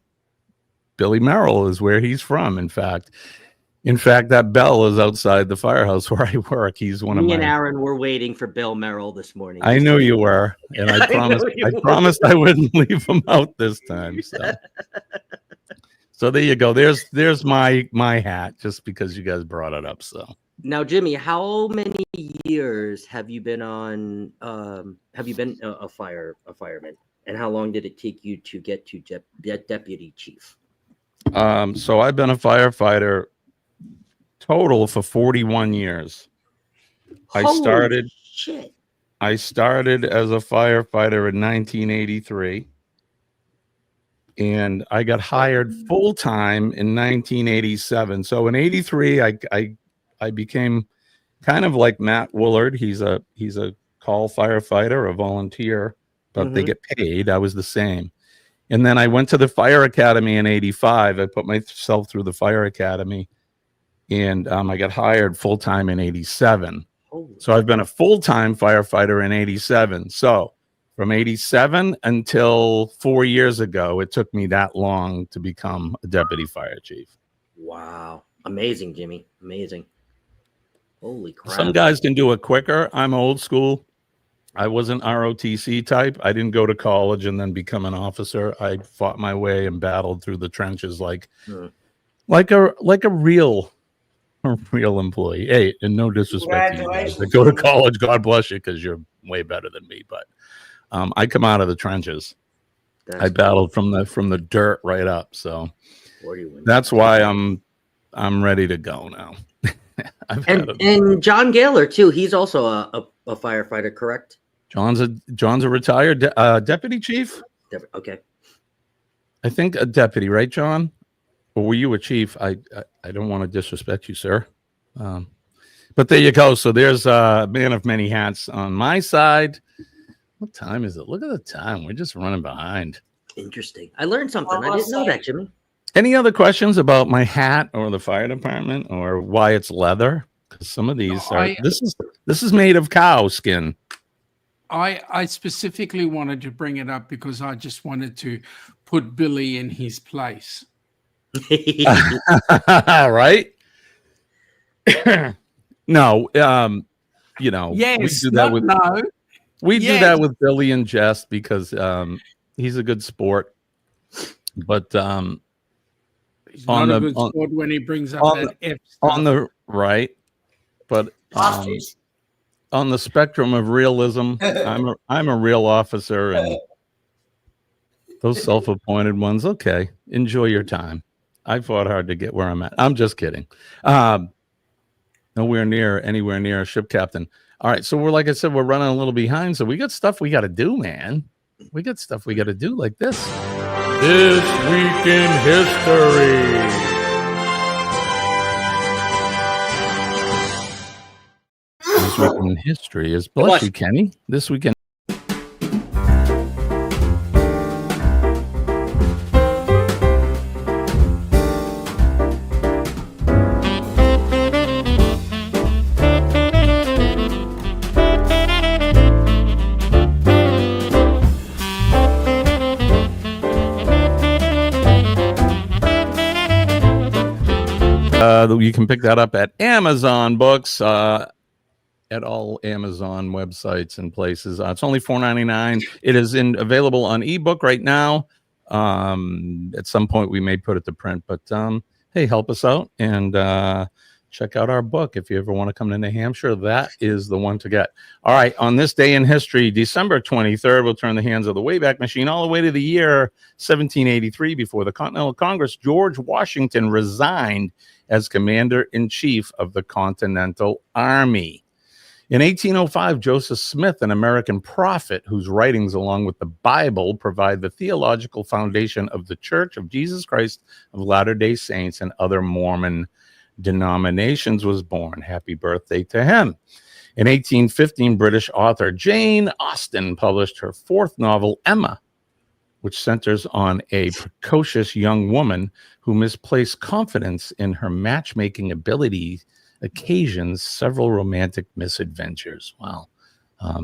Billy Merrill is where he's from, in fact. In fact, that bell is outside the firehouse where I work. He's one of Me my. and Aaron were waiting for Bill Merrill this morning. I knew you were, and I promised. I promised I wouldn't leave him out this time. So, so there you go. There's my hat, just because you guys brought it up. So now, Jimmy, how many years have you been on? Have you been a fireman? And how long did it take you to get to deputy chief? So I've been a firefighter total for 41 years. I started as a firefighter in 1983, and I got hired full time in 1987. So in 83, I became kind of like Matt Woolard. He's a call firefighter, a volunteer, but they get paid. I was the same. And then I went to the fire academy in 85. I put myself through the fire academy, and I got hired full time in 87. So I've been a full-time firefighter in 87. So from 87 until 4 years ago, it took me that long to become a deputy fire chief. Wow. Amazing, Jimmy. Amazing. Holy crap. Some guys can do it quicker. I'm old school. I wasn't ROTC type. I didn't go to college and then become an officer. I fought my way and battled through the trenches like a real employee. Hey, and no disrespect to you guys that go to college. God bless you, because you're way better than me. But I come out of the trenches. I battled from the dirt right up. So that's why I'm ready to go now. and John Gaylor too. He's also a firefighter, correct? John's a retired deputy chief. Okay. I think a deputy, right, John? Or were you a chief? I don't want to disrespect you, sir. But there you go. So there's a man of many hats on my side. What time is it? Look at the time. We're just running behind. Interesting. I learned something. I didn't know that, Jimmy. Any other questions about my hat or the fire department or why it's leather? Because some of these this is made of cow skin. I specifically wanted to bring it up because I just wanted to put Billy in his place. Right? No, you know, yes, we do that with Billy and Jess because he's a good sport, but he's not a good sport when he brings up that F stuff. On the right, but on the spectrum of realism, I'm a real officer, and those self-appointed ones. Okay, enjoy your time. I fought hard to get where I'm at. I'm just kidding. Anywhere near a ship captain. All right, so like I said, we're running a little behind, so we got stuff we got to do, man. We got stuff we got to do, like this. This Week in History. This Week in History is, bless you, Kenny. This weekend. You can pick that up at Amazon Books, at all Amazon websites and places. It's only $4.99. It is available on ebook right now. At some point, we may put it to print, but hey, help us out and check out our book. If you ever want to come to New Hampshire, that is the one to get. All right, on this day in history, December 23rd, we'll turn the hands of the Wayback Machine all the way to the year 1783. Before the Continental Congress, George Washington resigned as commander-in-chief of the Continental Army. In 1805, Joseph Smith, an American prophet whose writings, along with the Bible, provide the theological foundation of the Church of Jesus Christ of Latter-day Saints and other Mormon denominations, was born. Happy birthday to him. In 1815, British author Jane Austen published her fourth novel, Emma, which centers on a precocious young woman who misplaced confidence in her matchmaking ability occasions several romantic misadventures. Wow.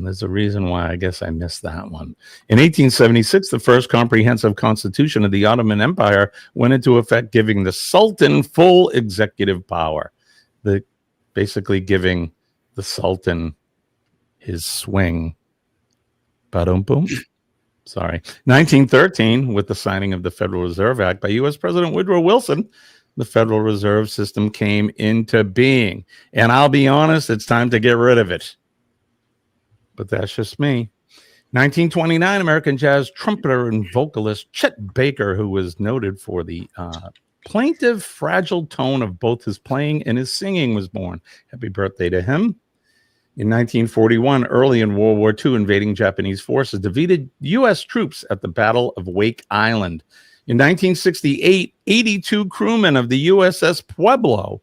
There's a reason why I guess I missed that one. In 1876, the first comprehensive constitution of the Ottoman Empire went into effect, giving the Sultan full executive power. Basically giving the Sultan his swing. Ba-dum-boom. Sorry. 1913, with the signing of the Federal Reserve Act by U.S. President Woodrow Wilson, the Federal Reserve System came into being. And I'll be honest, it's time to get rid of it. But that's just me. 1929, American jazz trumpeter and vocalist Chet Baker, who was noted for the plaintive, fragile tone of both his playing and his singing, was born. Happy birthday to him. In 1941, early in World War II, invading Japanese forces defeated U.S. troops at the Battle of Wake Island. In 1968, 82 crewmen of the USS Pueblo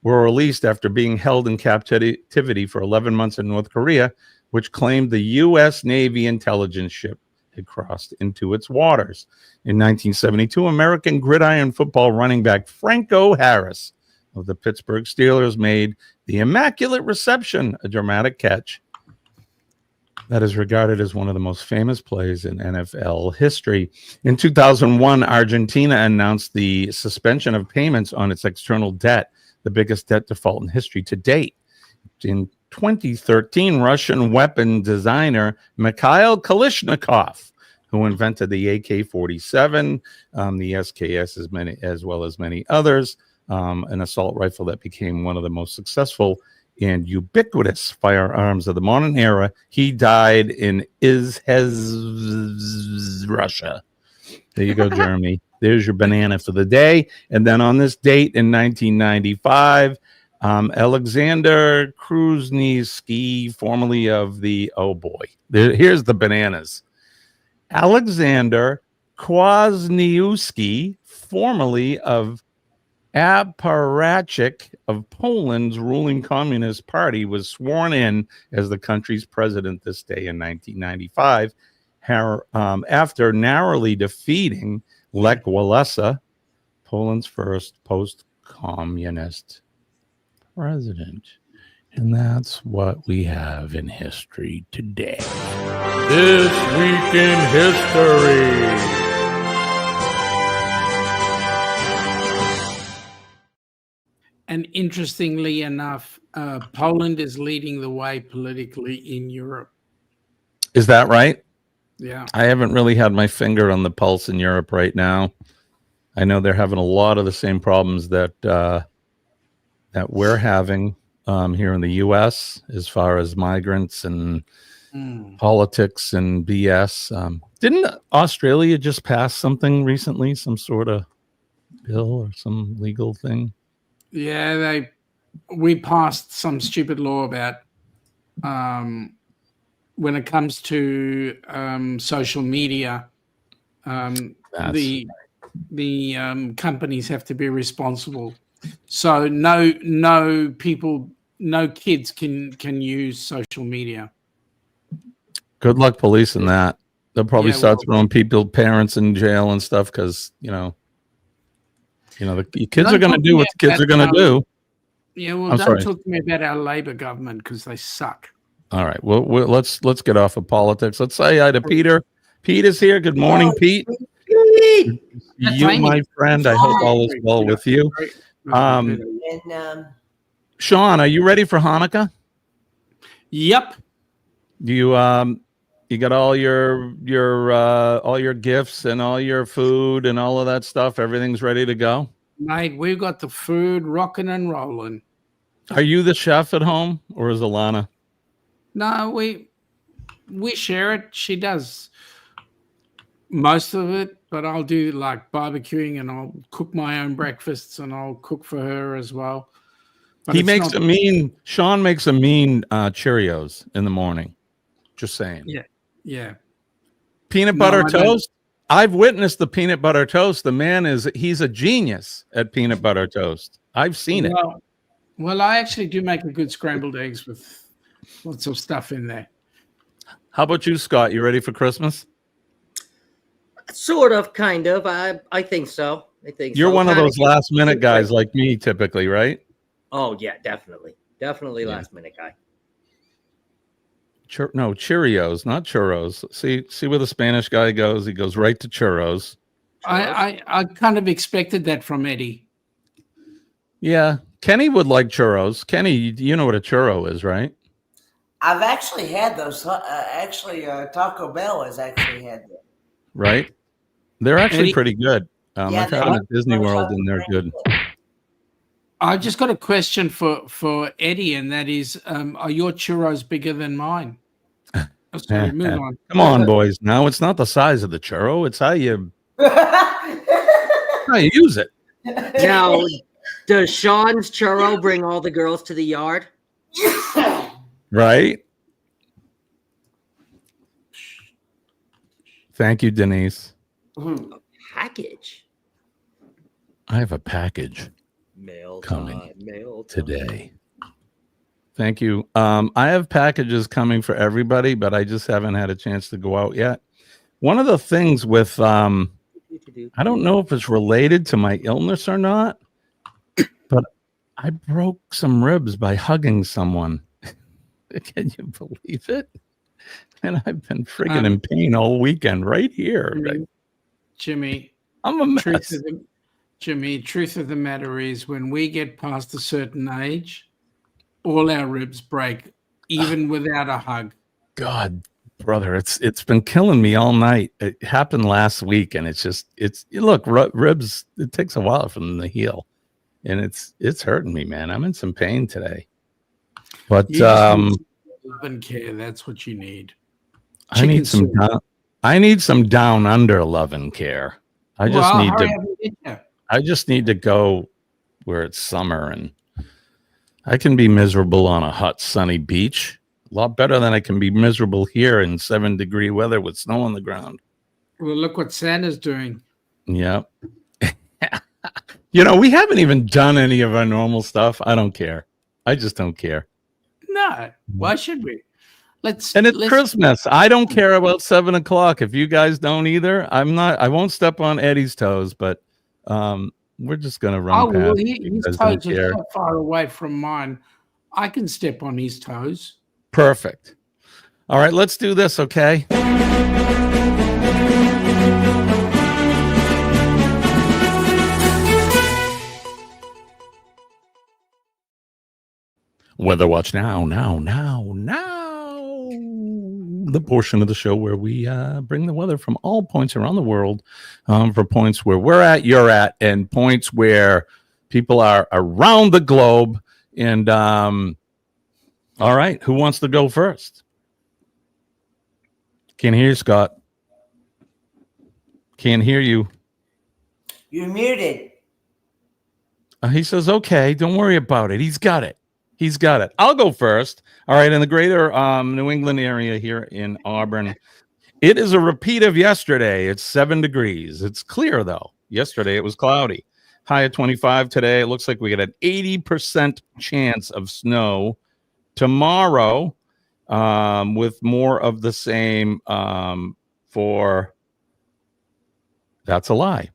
were released after being held in captivity for 11 months in North Korea, which claimed the U.S. Navy intelligence ship had crossed into its waters. In 1972, American gridiron football running back Franco Harris of the Pittsburgh Steelers made the Immaculate Reception, a dramatic catch that is regarded as one of the most famous plays in NFL history. In 2001, Argentina announced the suspension of payments on its external debt, the biggest debt default in history to date. In 2013, Russian weapon designer Mikhail Kalashnikov, who invented the AK-47, the SKS, as well as many others, an assault rifle that became one of the most successful and ubiquitous firearms of the modern era. He died in Izhevsk, Russia. There you go, Jeremy. There's your banana for the day. And then on this date in 1995, Alexander Kruzhniewski, formerly of the, oh boy, here's the bananas. Alexander Kwasniewski, formerly of Apparatchik of Poland's ruling Communist Party, was sworn in as the country's president this day in 1995, after narrowly defeating Lech Walesa, Poland's first post-communist president. And that's what we have in history today. This Week in History. And interestingly enough, Poland is leading the way politically in Europe. Is that right? Yeah. I haven't really had my finger on the pulse in Europe right now. I know they're having a lot of the same problems that that we're having here in the U.S. as far as migrants and politics and BS. Didn't Australia just pass something recently, some sort of bill or some legal thing? Yeah, we passed some stupid law about when it comes to social media, the companies have to be responsible. So no kids can use social media. Good luck policing that. They'll probably start throwing parents in jail and stuff because the kids are going to do what the kids are going to do. Yeah, well, don't talk to me about our Labor government because they suck. All right, well, let's get off of politics. Let's say hi to Peter. Pete is here. Good morning, Pete. You, my friend. I hope all is well with you. Sean, are you ready for Hanukkah? Yep. Do you got all your gifts and all your food and all of that stuff? Everything's ready to go? Mate, we've got the food rocking and rolling. Are you the chef at home or is Alana? No, we share it. She does most of it, but I'll do like barbecuing and I'll cook my own breakfasts and I'll cook for her as well. But Sean makes a mean Cheerios in the morning. Just saying. Yeah. Peanut butter toast. I've witnessed the peanut butter toast. The man he's a genius at peanut butter toast. I've seen it. Well, I actually do make a good scrambled eggs with lots of stuff in there. How about you, Scott? You ready for Christmas? Sort of, kind of. I think so. You're one of those last minute guys like me, typically, right? Oh yeah, definitely last minute guy. No, Cheerios, not churros. See where the Spanish guy goes? He goes right to churros. I kind of expected that from Eddie. Yeah, Kenny would like churros. Kenny, you know what a churro is, right? I've actually had those. Taco Bell has actually had them. Right? They're actually Eddie? pretty good. I've had them at Disney World, and they're good. I've just got a question for Eddie, and that is, are your churros bigger than mine? Oh, sorry, move on. Come on, boys. Now it's not the size of the churro; it's how you use it. Now, does Sean's churro bring all the girls to the yard? Right? Thank you, Denise. Package. I have a package Mail coming mail today. Thank you. I have packages coming for everybody, but I just haven't had a chance to go out yet. One of the things with I don't know if it's related to my illness or not, but I broke some ribs by hugging someone. Can you believe it? And I've been friggin' in pain all weekend right here. Jimmy, I'm a mess. Truth of the matter is, when we get past a certain age, all our ribs break, even without a hug. God, brother, it's been killing me all night. It happened last week, and look, ribs. It takes a while for them to heal, and it's hurting me, man. I'm in some pain today. But You just need love and care. That's what you need. I need some down under love and care. I just need to go where it's summer, and I can be miserable on a hot sunny beach a lot better than I can be miserable here in 7-degree weather with snow on the ground. Well, look what Santa's doing. Yeah. We haven't even done any of our normal stuff. I don't care. I just don't care. No, why should we? It's Christmas. I don't care about 7 o'clock. If you guys don't either, I won't step on Eddie's toes, but we're just gonna run past. Well, his toes are so far away from mine. I can step on his toes. Perfect. All right, let's do this, okay? Weather Watch now. The portion of the show where we bring the weather from all points around the world, for points where we're at, you're at, and points where people are around the globe. And all right, who wants to go first? Can't hear you, Scott. Can't hear you. You're muted. He says, okay, don't worry about it. He's got it. I'll go first. All right, in the greater New England area here in Auburn, it is a repeat of yesterday. It's 7 degrees. It's clear, though. Yesterday, it was cloudy. High of 25 today. It looks like we get an 80% chance of snow tomorrow, with more of the same for... That's a lie.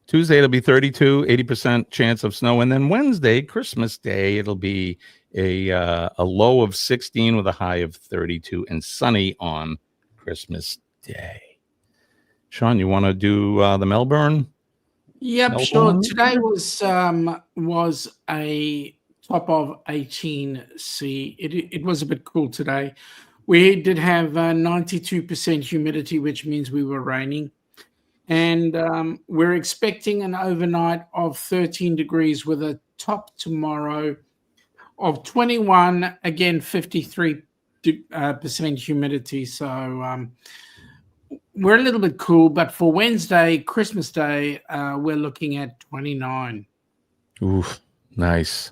Tuesday, it'll be 32, 80% chance of snow. And then Wednesday, Christmas Day, it'll be a low of 16 with a high of 32 and sunny on Christmas Day. Sean, you want to do the Melbourne? Yep, sure. Today was a top of 18C. It was a bit cool today. We did have 92% humidity, which means we were raining. And we're expecting an overnight of 13 degrees with a top tomorrow of 21, again, 53% humidity. So we're a little bit cool. But for Wednesday, Christmas Day, we're looking at 29. Oof, nice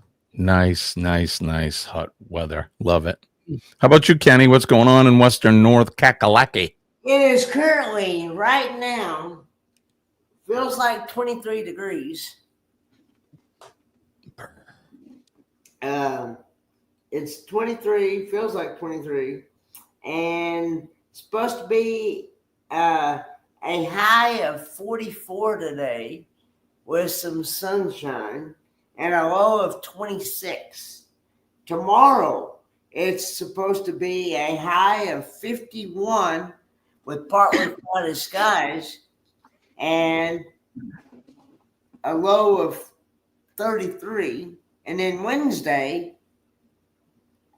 hot weather. Love it. How about you, Kenny? What's going on in Western North Kakalaki? It is currently, right now, feels like 23 degrees. It's 23, feels like 23, and it's supposed to be a high of 44 today with some sunshine and a low of 26. Tomorrow, it's supposed to be a high of 51 with partly cloudy skies and a low of 33. And then Wednesday,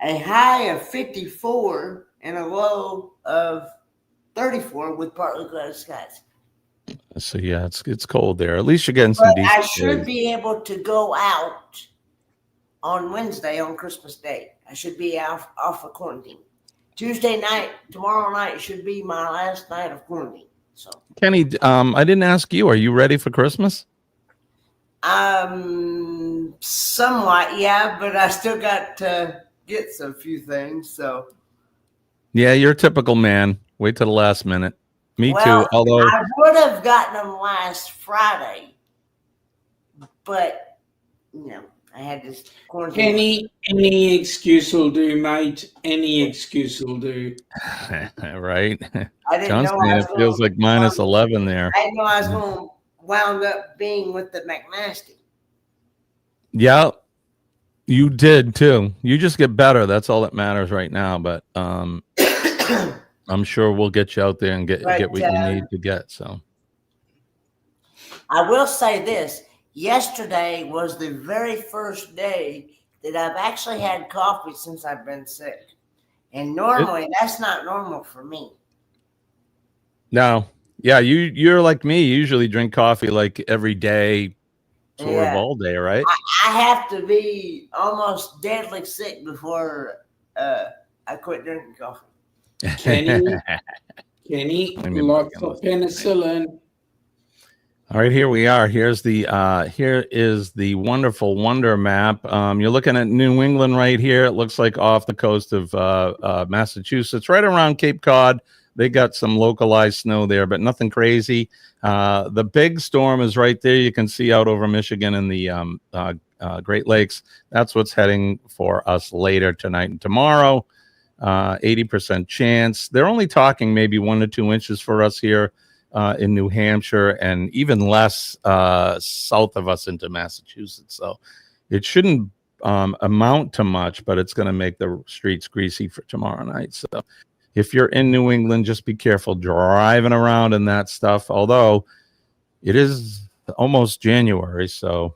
a high of 54 and a low of 34 with partly cloudy skies. So yeah, it's cold there. At least you're getting some But decent I should days. be able to go out on Wednesday on Christmas Day. I should be off of quarantine. Tuesday night, tomorrow night should be my last night of quarantine. So Kenny, I didn't ask you. Are you ready for Christmas? somewhat, yeah, but I still got to get some few things. So Yeah, you're a typical man. Wait till the last minute. Me well, too. Although I would have gotten them last Friday, but I had this quarantine. Any excuse will do, mate. Any excuse will do. right. I didn't John's know saying I it was feels gonna- like minus 11 there. I didn't know I was going to wound up being with the McNasty. Yeah, you did too. You just get better. That's all that matters right now. But I'm sure we'll get you out there and get what you need to get. So I will say this. Yesterday was the very first day that I've actually had coffee since I've been sick. And normally that's not normal for me. no, yeah, you're like me. You usually drink coffee like every day, sort of all day, right? I have to be almost deadly sick before I quit drinking coffee. Kenny, lots of penicillin. All right, here we are. Here is the wonderful wonder map. You're looking at New England right here. It looks like off the coast of Massachusetts, right around Cape Cod. They got some localized snow there, but nothing crazy. The big storm is right there. You can see out over Michigan and the Great Lakes. That's what's heading for us later tonight and tomorrow. 80% chance. They're only talking maybe 1 to 2 inches for us here in New Hampshire, and even less south of us into Massachusetts. So it shouldn't amount to much, but it's going to make the streets greasy for tomorrow night. So if you're in New England, just be careful driving around in that stuff. Although it is almost January, so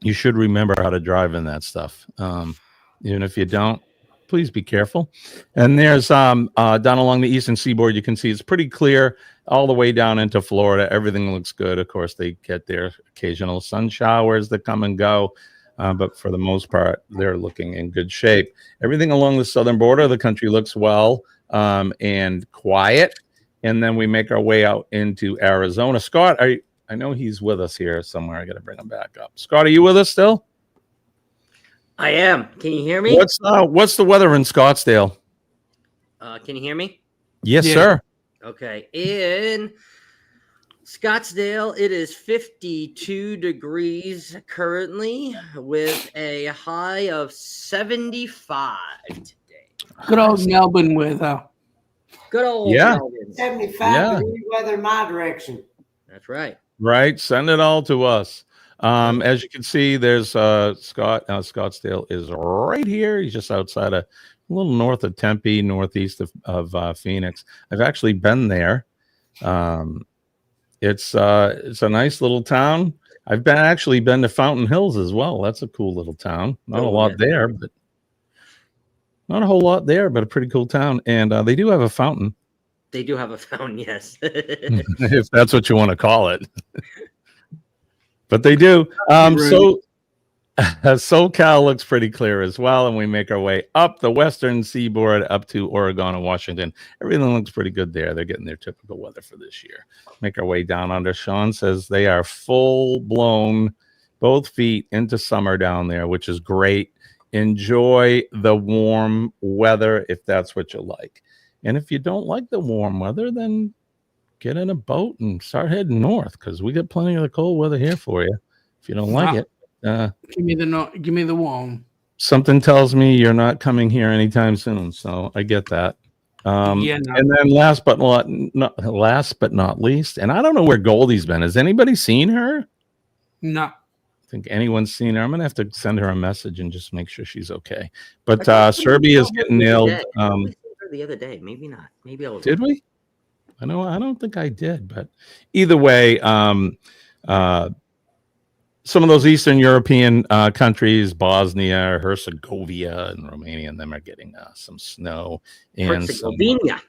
you should remember how to drive in that stuff. Even if you don't, please be careful. And there's down along the eastern seaboard, you can see it's pretty clear all the way down into Florida. Everything looks good. Of course, they get their occasional sun showers that come and go. But for the most part, they're looking in good shape. Everything along the southern border of the country looks well and quiet. And then we make our way out into Arizona. Scott, I know he's with us here somewhere. I got to bring him back up. Scott, are you with us still? I am. Can you hear me? What's the weather in Scottsdale? Can you hear me? Yes, sir. Okay. In Scottsdale, it is 52 degrees currently with a high of 75 today. Good old Melbourne weather. Good old Melbourne. 75 degree weather in my direction. That's right. Right. Send it all to us. As you can see, there's Scottsdale is right here. He's just outside a little north of Tempe, northeast of Phoenix. I've actually been there. It's a nice little town. I've actually been to Fountain Hills as well. That's a cool little town. Not a lot there, but not a whole lot there, but a pretty cool town. And they do have a fountain. They do have a fountain, yes. If that's what you want to call it. But they do. So SoCal looks pretty clear as well, and we make our way up the western seaboard up to Oregon and Washington. Everything looks pretty good there. They're getting their typical weather for this year. Make our way down under. Sean says they are full blown, both feet into summer down there, which is great. Enjoy the warm weather if that's what you like. And if you don't like the warm weather, then get in a boat and start heading north, because we got plenty of the cold weather here for you. If you don't like it, give me the warm. Something tells me you're not coming here anytime soon, so I get that. And then last but not least, and I don't know where Goldie's been. Has anybody seen her? No. think anyone's seen her. I'm gonna have to send her a message and just make sure she's okay. But Serbia is getting nailed. We seen her the other day. Maybe not. Maybe I was. Did we? I don't think I did, but either way, some of those Eastern European countries, Bosnia, Herzegovina, and Romania, and them are getting some snow and Herzegovina.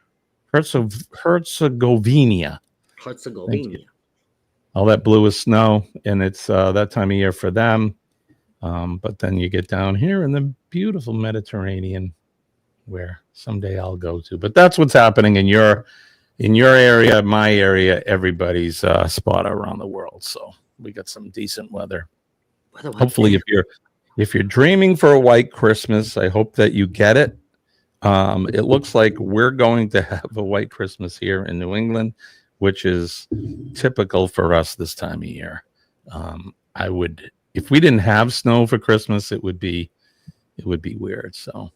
Herzegovina. All that blue is snow, and it's that time of year for them. But then you get down here in the beautiful Mediterranean, where someday I'll go to. But that's what's happening in your area, my area, everybody's spot around the world. So we got some decent weather. Hopefully, if you're dreaming for a white Christmas, I hope that you get it. It looks like we're going to have a white Christmas here in New England, which is typical for us this time of year. If we didn't have snow for Christmas, it would be weird. So,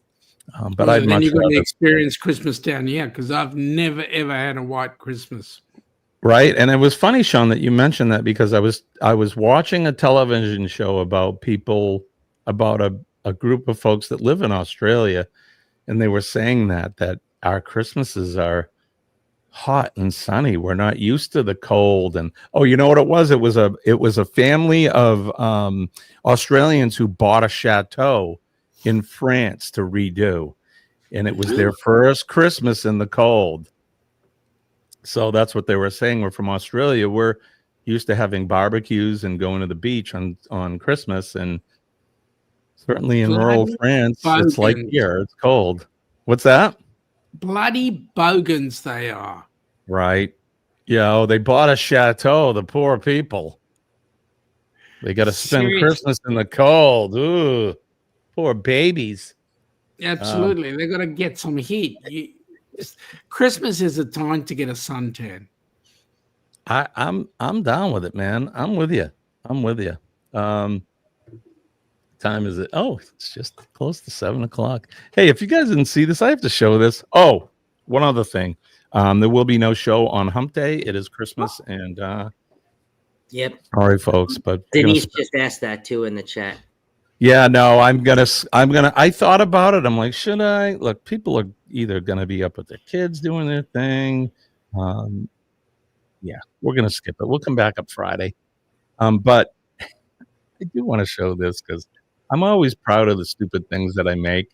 but I'd much you're going rather to experience Christmas down here, because I've never ever had a white Christmas. Right. And it was funny, Sean, that you mentioned that, because I was watching a television show about a group of folks that live in Australia, and they were saying that our Christmases are hot and sunny. We're not used to the cold. And you know what it was? It was a family of Australians who bought a chateau in France to redo, and it was their first Christmas in the cold. So that's what they were saying. We're from Australia. We're used to having barbecues and going to the beach on Christmas, and certainly in rural France, it's like here. It's cold. What's that? Bloody bogans they are. Right. Yeah. They bought a chateau. The poor people. They got to spend Christmas in the cold. Ooh, poor babies. Absolutely. They got to get some heat. Christmas is a time to get a suntan. I'm down with it, man. I'm with you. Time is it? Oh, it's just close to 7:00. Hey, if you guys didn't see this, I have to show this. Oh, one other thing. There will be no show on Hump Day. It is Christmas, and yep. Sorry, folks, but Denise just asked that too in the chat. Yeah, no, I thought about it. I'm like, should I? Look, people are either gonna be up with their kids doing their thing. Yeah, we're gonna skip it. We'll come back up Friday. But I do want to show this because I'm always proud of the stupid things that I make.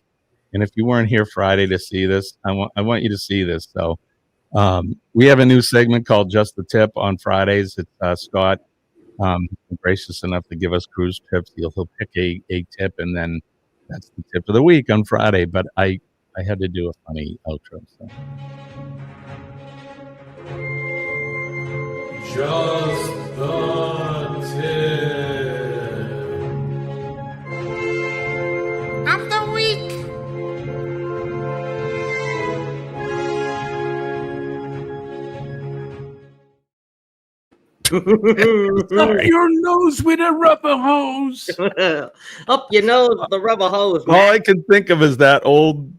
And if you weren't here Friday to see this, I want you to see this. So we have a new segment called Just the Tip on Fridays. It's Scott. Gracious enough to give us cruise tips. He'll pick a tip, and then that's the tip of the week on Friday. But I had to do a funny outro. So. Just the tip of the week. Up your nose with a rubber hose. Up your nose with the rubber hose. Man. All I can think of is that old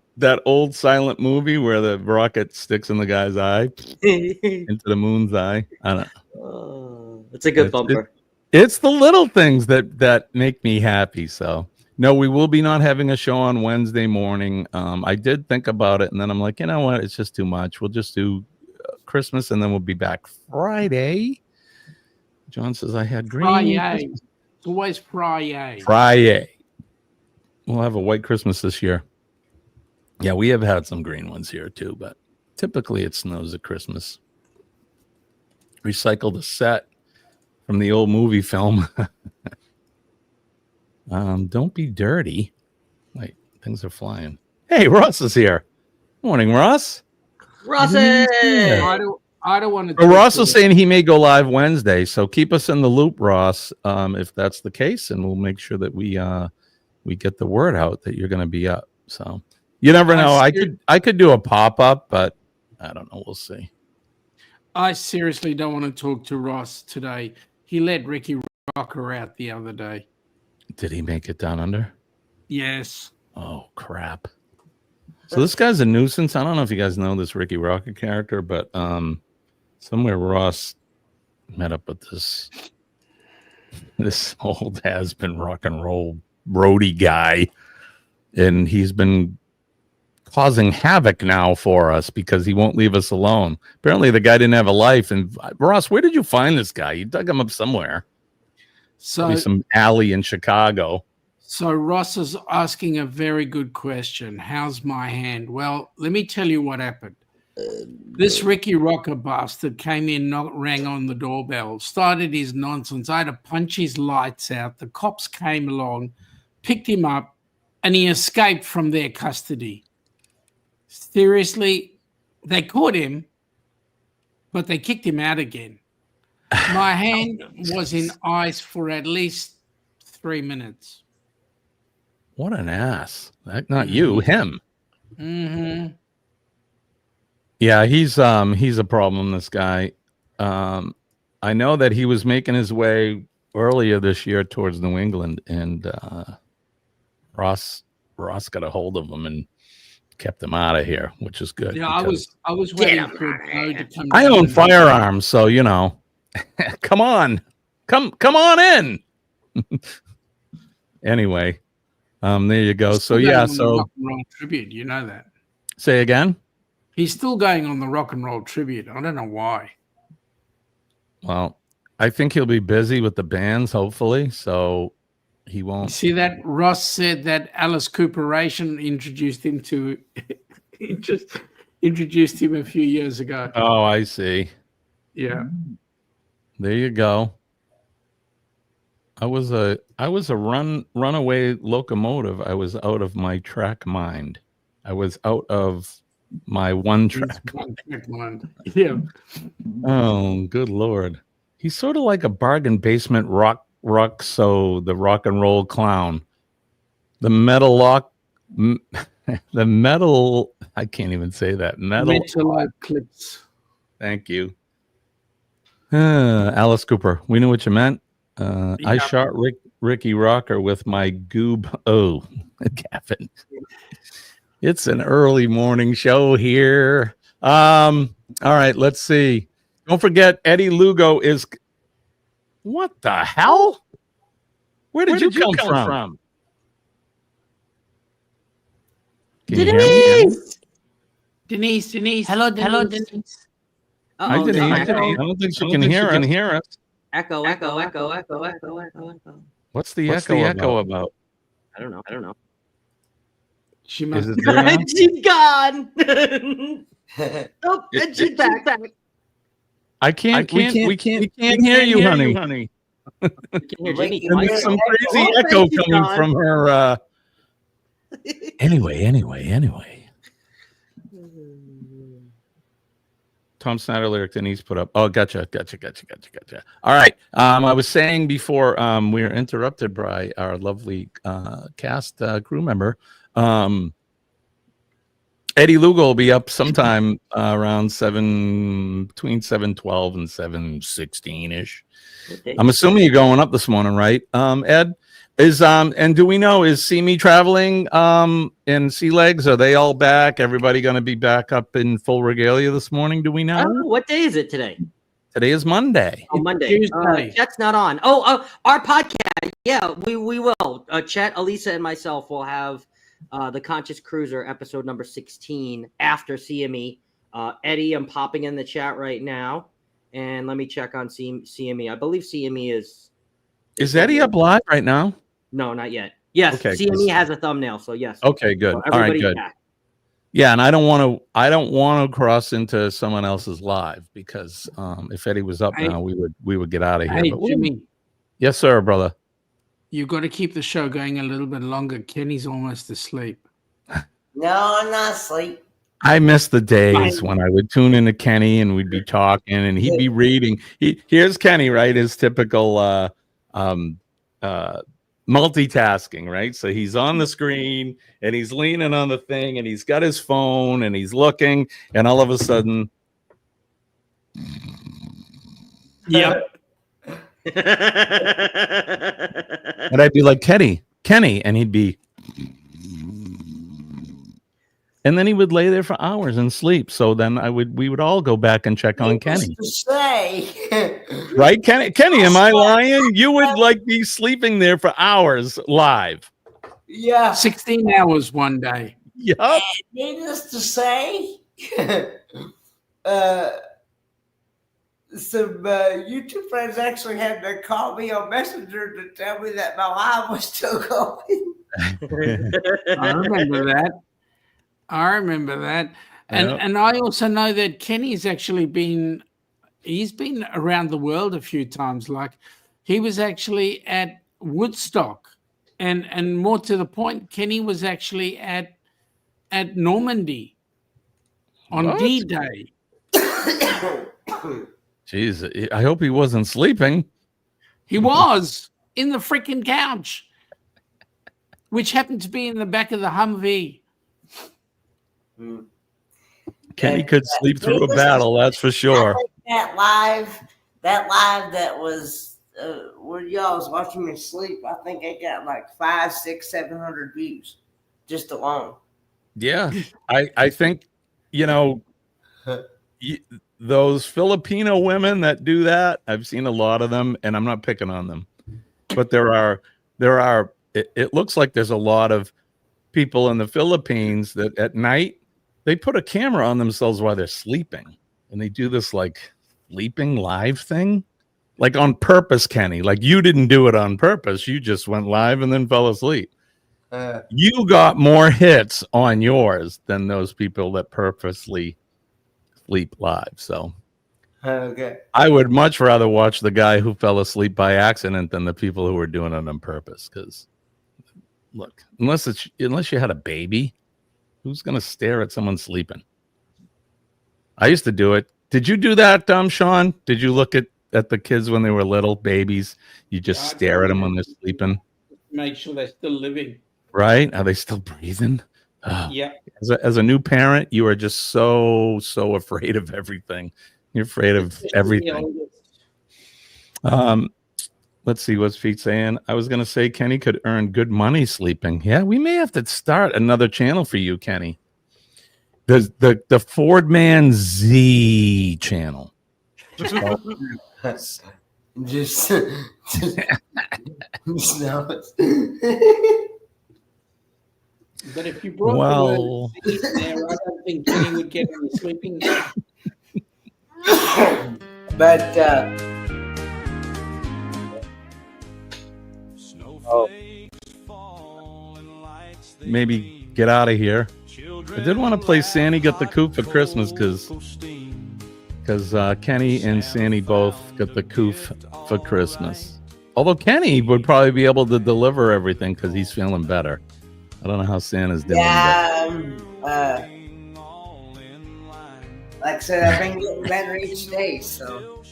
silent movie where the rocket sticks in the guy's eye into the moon's eye. I don't know. It's a good bumper. It's the little things that make me happy. So no, we will be not having a show on Wednesday morning. I did think about it, and then I'm like, you know what? It's just too much. We'll just do Christmas, and then we'll be back Friday. John says I had green. Friday. It's always Friday. Friday. We'll have a white Christmas this year. Yeah, we have had some green ones here too, but typically it snows at Christmas. Recycled a set from the old movie film. Don't be dirty. Wait, things are flying. Hey, Ross is here. Morning, Ross. Rossi. I don't want to. Well, Ross is saying he may go live Wednesday, so keep us in the loop, Ross, if that's the case, and we'll make sure that we get the word out that you're going to be up. So you never know. I could do a pop up, but I don't know. We'll see. I seriously don't want to talk to Ross today. He let Ricky Rocker out the other day. Did he make it down under? Yes. Oh crap! So this guy's a nuisance. I don't know if you guys know this Ricky Rocker character, but somewhere Ross met up with this this old has-been rock and roll roadie guy, and he's been causing havoc now for us because he won't leave us alone. Apparently the guy didn't have a life. And Ross, where did you find this guy? You dug him up somewhere. Probably some alley in Chicago. So Ross is asking a very good question. How's my hand? Well, let me tell you what happened. This Ricky Rocker bastard came in, rang on the doorbell, started his nonsense. I had to punch his lights out. The cops came along, picked him up, and he escaped from their custody. Seriously, they caught him, but they kicked him out again. My hand was in ice for at least 3 minutes. What an ass. Not you, him. Mm-hmm. Yeah, he's a problem, this guy. I know that he was making his way earlier this year towards New England, and Ross got a hold of him and kept him out of here, which is good. Yeah, I was waiting for Joe to come. I own firearms, so you know. Come on in. Anyway, there you go. So yeah, so rock and roll tribute, you know that. Say again. He's still going on the rock and roll tribute. I don't know why. Well, I think he'll be busy with the bands, hopefully, so he won't. You see that Ross said that Alice Cooperation introduced him a few years ago. Oh, I see. Yeah. There you go. I was a runaway locomotive. I was out of my track mind. I was out of my one track mind. Yeah. Oh, good Lord. He's sort of like a bargain basement so the rock and roll clown. The metal I can't even say that. Metal Eclipse. Thank you. Alice Cooper. We knew what you meant. I shot Ricky Rocker with my goob. Oh, Gavin. It's an early morning show here. All right, let's see. Don't forget, Eddie Lugo is. What the hell? Where did you come from? Denise. Hello, Denise. I don't think she can hear us. Echo. What's the echo about? I don't know. She must. She's gone. Oh, and she's back. We can't hear you, honey. There's some crazy echo coming from her. Anyway. Tom Snyder lyric Denise put up. Oh, gotcha. All right. I was saying before we were interrupted by our lovely cast crew member. Eddie Lugo will be up sometime around between 7:12 and 7:16 ish. I'm assuming you're going up this morning, right? Ed and do we know, is See Me traveling and Sea Legs? Are they all back? Everybody going to be back up in full regalia this morning? Do we know? What day is it today? Today is Monday. Oh, Monday. Chet's not on. Our podcast. Yeah, we will. Chet, Elisa, and myself will have the Conscious Cruiser episode number 16 after CME. Eddie, I'm popping in the chat right now, and let me check on CME. I believe CME is. Is Eddie up live right now? No, not yet. Yes, okay, CME has a thumbnail, so yes. Okay, good. So all right, good. Back. Yeah, and I don't want to cross into someone else's live because if Eddie was up now, we would get out of here. Hey, Jimmy. Yes, sir, brother. You've got to keep the show going a little bit longer. Kenny's almost asleep. No, I'm not asleep. I miss the days when I would tune into Kenny and we'd be talking and he'd be reading. Here's Kenny, right? His typical multitasking, right? So he's on the screen and he's leaning on the thing and he's got his phone and he's looking and all of a sudden. Yep. And I'd be like, Kenny, and he'd be. and then he would lay there for hours and sleep. So then we would all go back and check on Kenny. To say, Right, Kenny, am I lying? You would like be sleeping there for hours live. Yeah, 16 hours one day. Yup. Needless to say, some YouTube friends actually had to call me on Messenger to tell me that my live was still going. I remember that. And I also know that Kenny's actually been around the world a few times. Like he was actually at Woodstock, and more to the point, Kenny was actually at Normandy on D-Day. Jeez, I hope he wasn't sleeping. He was in the freaking couch, which happened to be in the back of the Humvee. Kenny could sleep through a battle, that's for sure. That live that was where y'all was watching me sleep, I think it got like 500, 600, 700 views just alone. Yeah, I think, those Filipino women that do that, I've seen a lot of them, and I'm not picking on them, but there are. It looks like there's a lot of people in the Philippines that at night they put a camera on themselves while they're sleeping, and they do this like sleeping live thing, like on purpose, Kenny. Like you didn't do it on purpose; you just went live and then fell asleep. You got more hits on yours than those people that purposely sleep live. So okay, I would much rather watch the guy who fell asleep by accident than the people who were doing it on purpose. Because look, unless you had a baby, who's gonna stare at someone sleeping? I used to do it. Did you do that, Sean? Did you look at the kids when they were little babies? You just stare at them when they're sleeping. Make sure they're still living. Right? Are they still breathing? Yeah. As a new parent, you are just so afraid of everything. You're afraid of everything. Let's see what's Pete saying. I was going to say Kenny could earn good money sleeping. Yeah, we may have to start another channel for you, Kenny. The Ford Man Z channel. Just But if you brought the word sleep there, I don't think Kenny would get any sleeping. But maybe get out of here. I did want to play Sandy Got the Coop for Christmas because Kenny and Sandy both got the coof for Christmas. Although Kenny would probably be able to deliver everything because he's feeling better. I don't know how Santa's doing. Yeah, like I said, I've been getting better each day. So,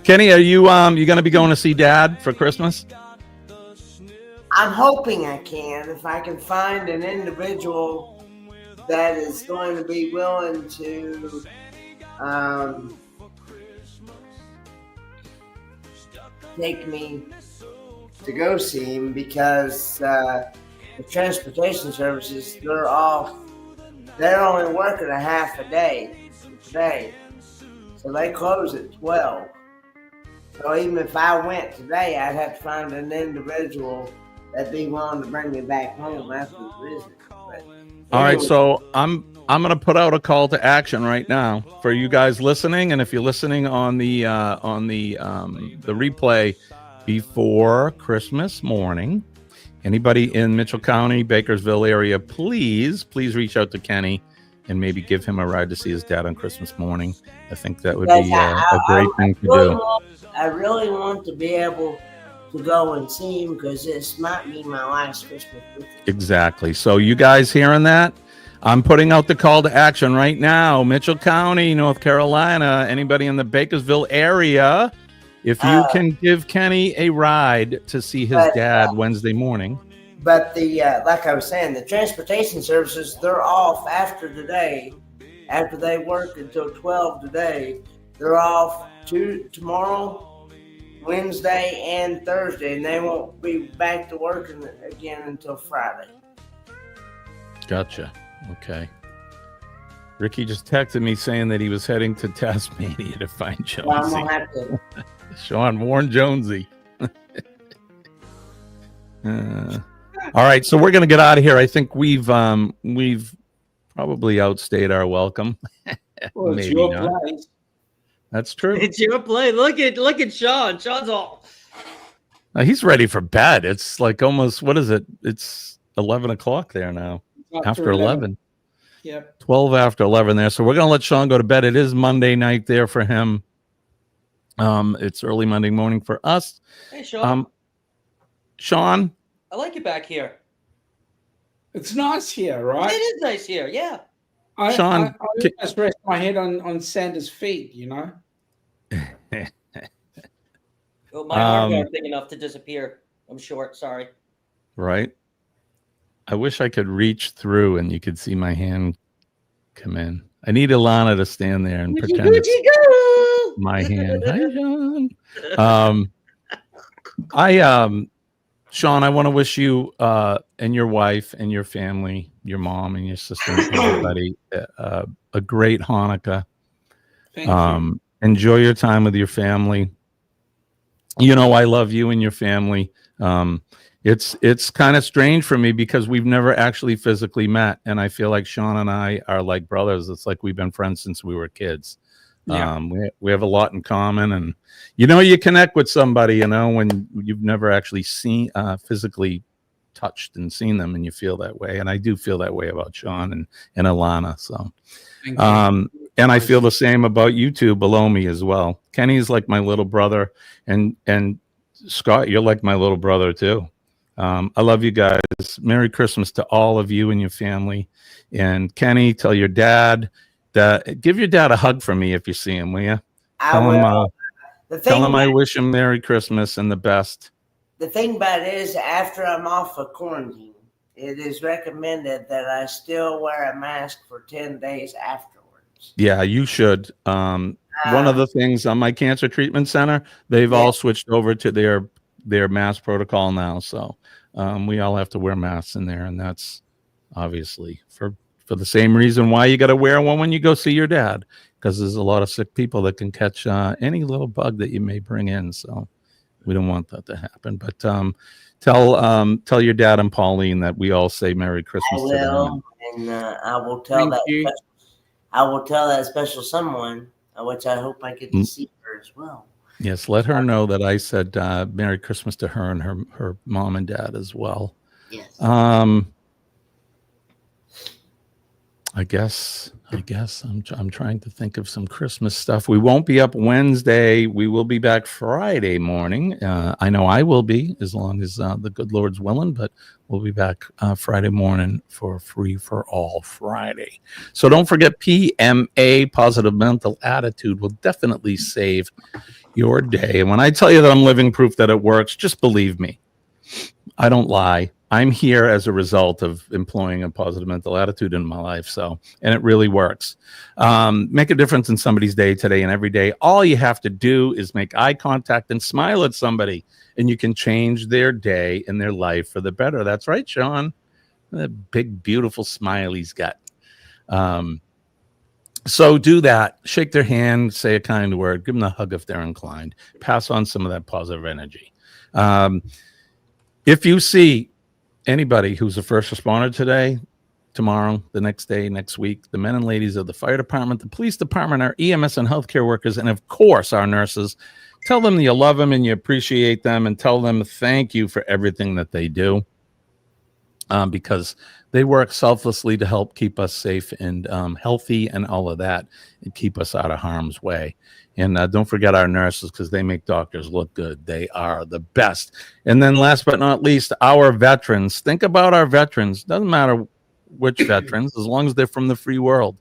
Kenny, are you going to be going to see Dad for Christmas? I'm hoping I can. If I can find an individual that is going to be willing to take me to go see him, because the transportation services, they're only working a half a day today, so they close at 12. So even if I went today, I'd have to find an individual that'd be willing to bring me back home after the visit. All right, so I'm going to put out a call to action right now for you guys listening, and if you're listening on the replay before Christmas morning, anybody in Mitchell County, Bakersville area, please reach out to Kenny and maybe give him a ride to see his dad on Christmas morning. I think that would be a great thing to do. I really want to be able to go and see him, because this might be my last Christmas with him. Exactly. So you guys hearing that? I'm putting out the call to action right now. Mitchell County, North Carolina, anybody in the Bakersville area, if you can give Kenny a ride to see his dad Wednesday morning. But the like I was saying, the transportation services, they're off after today. After they work until 12 today, they're off tomorrow, Wednesday, and Thursday, and they won't be back to working again until Friday. Gotcha. Okay. Ricky just texted me saying that he was heading to Tasmania to find Jonesy. Well, I'm gonna have to. Sean, warn Jonesy. All right, so we're gonna get out of here. I think we've probably outstayed our welcome. Well, it's Maybe your not. place. That's true. It's your play. Look at Sean. Sean's all. He's ready for bed. It's like almost, what is it? It's 11 o'clock there now. After 11. Yep. 12 after 11 there. So we're going to let Sean go to bed. It is Monday night there for him. It's early Monday morning for us. Hey, Sean. Sean. I like it back here. It's nice here, right? It is nice here. Yeah. Sean, I just rest my head on Santa's feet, you know. Well, my arms aren't big enough to disappear. I'm short. Sorry. Right. I wish I could reach through and you could see my hand come in. I need Ilana to stand there and pretend it's my hand. Hi, Sean. Sean, I want to wish you and your wife and your family, your mom and your sister and everybody a great Hanukkah. Thank you. Enjoy your time with your family. You know, I love you and your family. It's kind of strange for me because we've never actually physically met. And I feel like Sean and I are like brothers. It's like we've been friends since we were kids. Yeah. We have a lot in common, and you connect with somebody, when you've never actually seen physically touched and seen them, and you feel that way. And I do feel that way about Sean and Ilana. So, and I feel the same about you two below me as well. Kenny's like my little brother, and Scott, you're like my little brother too. I love you guys. Merry Christmas to all of you and your family. And Kenny, tell your dad that give your dad a hug for me if you see him, will you? Tell him I wish him Merry Christmas and the best. The thing about it is, after I'm off of quarantine, it is recommended that I still wear a mask for 10 days afterwards. Yeah, you should. One of the things on my cancer treatment center, they've all switched over to their mask protocol now. So we all have to wear masks in there, and that's obviously for the same reason why you got to wear one when you go see your dad, because there's a lot of sick people that can catch any little bug that you may bring in. So we don't want that to happen. But tell your dad and Pauline that we all say Merry Christmas to them. And I will tell that special someone, which I hope I get to see her as well. Yes, let her know that I said Merry Christmas to her and her mom and dad as well. Yes. I guess I'm trying to think of some Christmas stuff. We won't be up Wednesday. We will be back Friday morning. I know I will be, as long as the good Lord's willing, but we'll be back Friday morning for Free for All Friday. So don't forget, PMA, Positive Mental Attitude, will definitely save your day. And when I tell you that I'm living proof that it works, just believe me. I don't lie. I'm here as a result of employing a positive mental attitude in my life. So, and it really works. Make a difference in somebody's day today and every day. All you have to do is make eye contact and smile at somebody, and you can change their day and their life for the better. That's right, Sean. That big, beautiful smile he's got. So do that. Shake their hand, say a kind word, give them a hug if they're inclined. Pass on some of that positive energy. If you see anybody who's a first responder today, tomorrow, the next day, next week, the men and ladies of the fire department, the police department, our EMS and healthcare workers, and of course our nurses, tell them you love them and you appreciate them, and tell them thank you for everything that they do, because they work selflessly to help keep us safe and healthy and all of that, and keep us out of harm's way. And don't forget our nurses, because they make doctors look good. They are the best. And then last but not least, our veterans. Think about our veterans. Doesn't matter which veterans, as long as they're from the free world.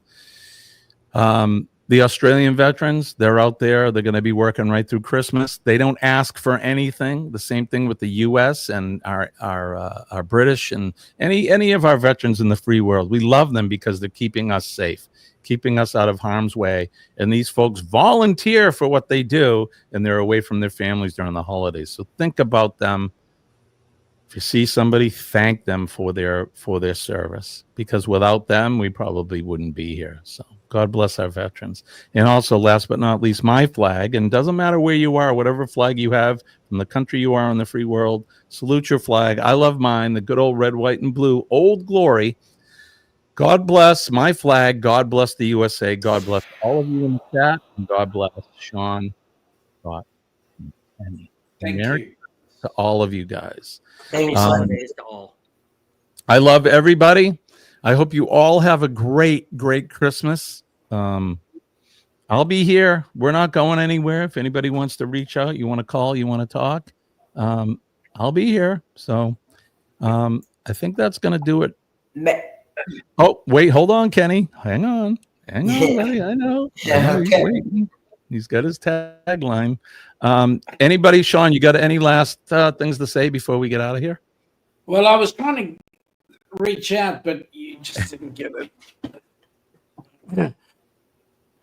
The Australian veterans, they're out there. They're going to be working right through Christmas. They don't ask for anything. The same thing with the U.S. and our British and any of our veterans in the free world. We love them because they're keeping us safe, keeping us out of harm's way. And these folks volunteer for what they do, and they're away from their families during the holidays. So think about them If you see somebody, thank them for their service, because without them, we probably wouldn't be here. So God bless our veterans. And also, last but not least, my flag. And doesn't matter where you are, whatever flag you have from the country you are in the free world, salute your flag. I love mine, the good old red, white, and blue, Old Glory. God bless my flag. God bless the USA. God bless all of you in the chat. And God bless Sean, Scott, and Thank Merry you. to all of you guys. Happy holidays to all. I love everybody. I hope you all have a great, great Christmas. I'll be here. We're not going anywhere. If anybody wants to reach out, you want to call, you want to talk, I'll be here. So I think that's going to do it. Oh, wait, hold on, Kenny. Hang on, buddy. I know. He's waiting. He's got his tagline. Anybody, Sean, you got any last things to say before we get out of here? Well, I was trying to reach out, but you just didn't get it.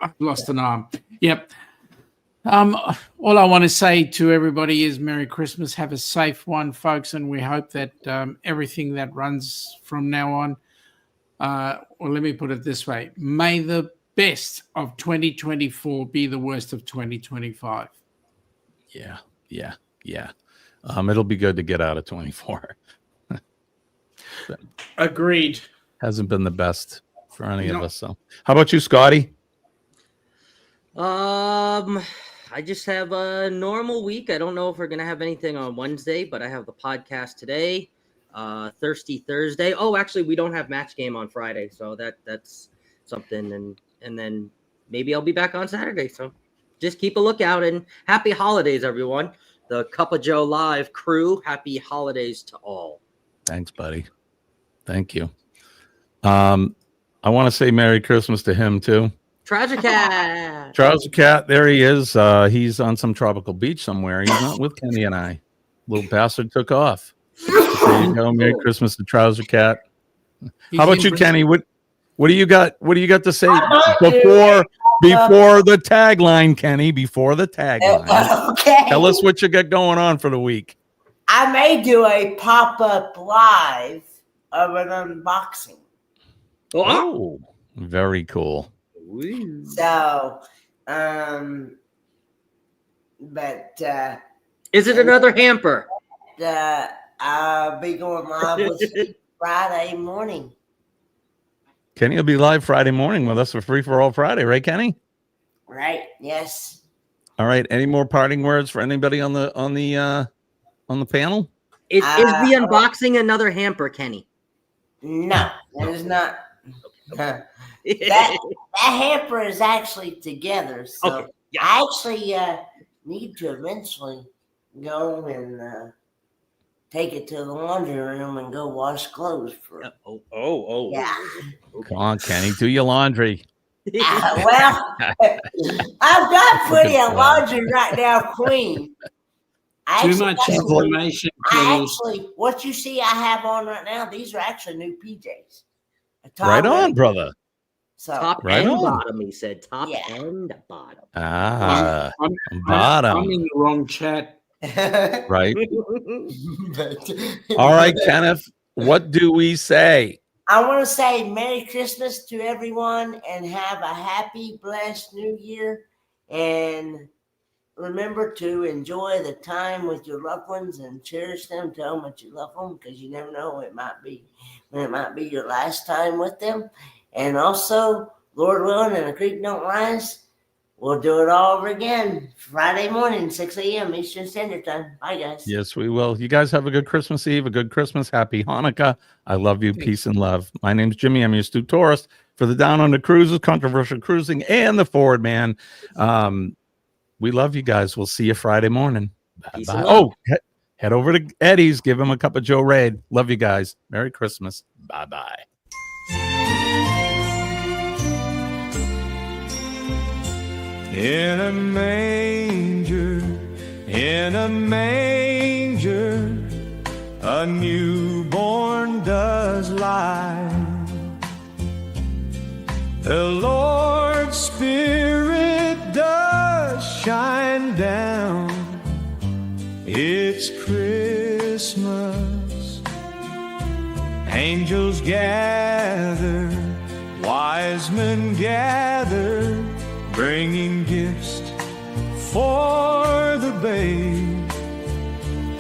I've lost an arm. Yep. All I want to say to everybody is Merry Christmas. Have a safe one, folks, and we hope that everything that runs from now on, or let me put it this way, may the best of 2024 be the worst of 2025. Yeah. It'll be good to get out of 24. Agreed. Hasn't been the best for any of us. So, how about you, Scotty? I just have a normal week. I don't know if we're gonna have anything on Wednesday, but I have the podcast today. Thirsty Thursday. Oh, actually, we don't have match game on Friday, so that's something. And then maybe I'll be back on Saturday. So just keep a lookout, and happy holidays, everyone. The Cup of Joe Live crew. Happy holidays to all. Thanks, buddy. Thank you. I want to say Merry Christmas to him too. Trouser Cat. Trouser Cat, there he is. He's on some tropical beach somewhere. He's not with Kenny and I. Little bastard took off. There you go. Merry Christmas to Trouser Cat. How about you, Kenny? What do you got? What do you got to say before the tagline, Kenny? Before the tagline. Okay. Tell us what you got going on for the week. I may do a pop-up live of an unboxing. Oh, very cool. So, is it another hamper? I'll be going live with Friday morning. Kenny will be live Friday morning with us for Free for All Friday, right, Kenny? Right. Yes. All right. Any more parting words for anybody on the panel? Is the unboxing another hamper, Kenny? No, that is not. That hamper is actually together. So okay. Yeah. I actually need to eventually go and take it to the laundry room and go wash clothes for it. Oh. Yeah. Come on, Kenny, do your laundry. Well, I've got plenty of laundry right now, clean. Too much information. What you see I have on right now, these are actually new PJs. Right on, brother. So top right and on. bottom, he said. Top and bottom. Ah, I'm in the wrong chat. Right. All right, Kenneth, what do we say? I want to say Merry Christmas to everyone and have a happy, blessed New Year. And remember to enjoy the time with your loved ones and cherish them. Tell them that you love them, because you never know when it might be your last time with them. And also, Lord willing, and the creek don't rise, we'll do it all over again Friday morning, 6 a.m. Eastern Standard Time. Bye, guys. Yes, we will. You guys have a good Christmas Eve, a good Christmas, happy Hanukkah. I love you. Peace and love. My name's Jimmy. I'm your astute tourist for the Down Under Cruises, Controversial Cruising, and the Forward Man. We love you guys. We'll see you Friday morning. Bye. Oh, head over to Eddie's. Give him a cup of Joe Raid. Love you guys. Merry Christmas. Bye-bye. In a manger, a newborn does lie. The Lord's Spirit does shine down. It's Christmas Angels gather, wise men gather, bringing gifts for the babe.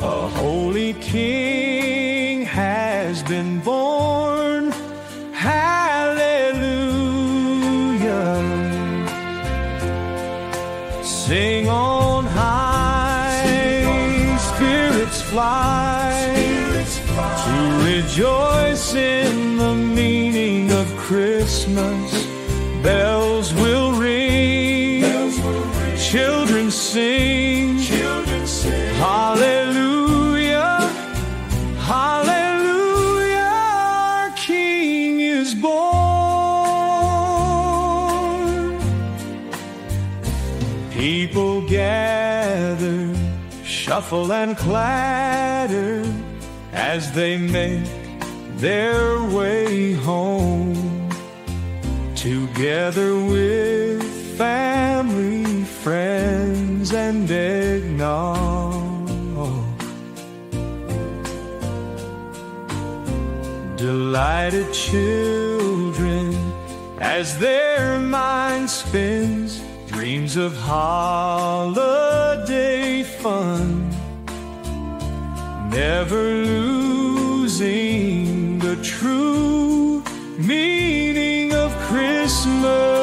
A holy king has been born. Hallelujah. Sing on high, spirits fly, to rejoice in the meaning of Christmas. Bells will ring, children sing, hallelujah, hallelujah, our King is born. People gather, shuffle and clatter, as they make their way home, together with family, friends, and eggnog. Delighted children, as their mind spins, dreams of holiday fun, never losing the true meaning of Christmas.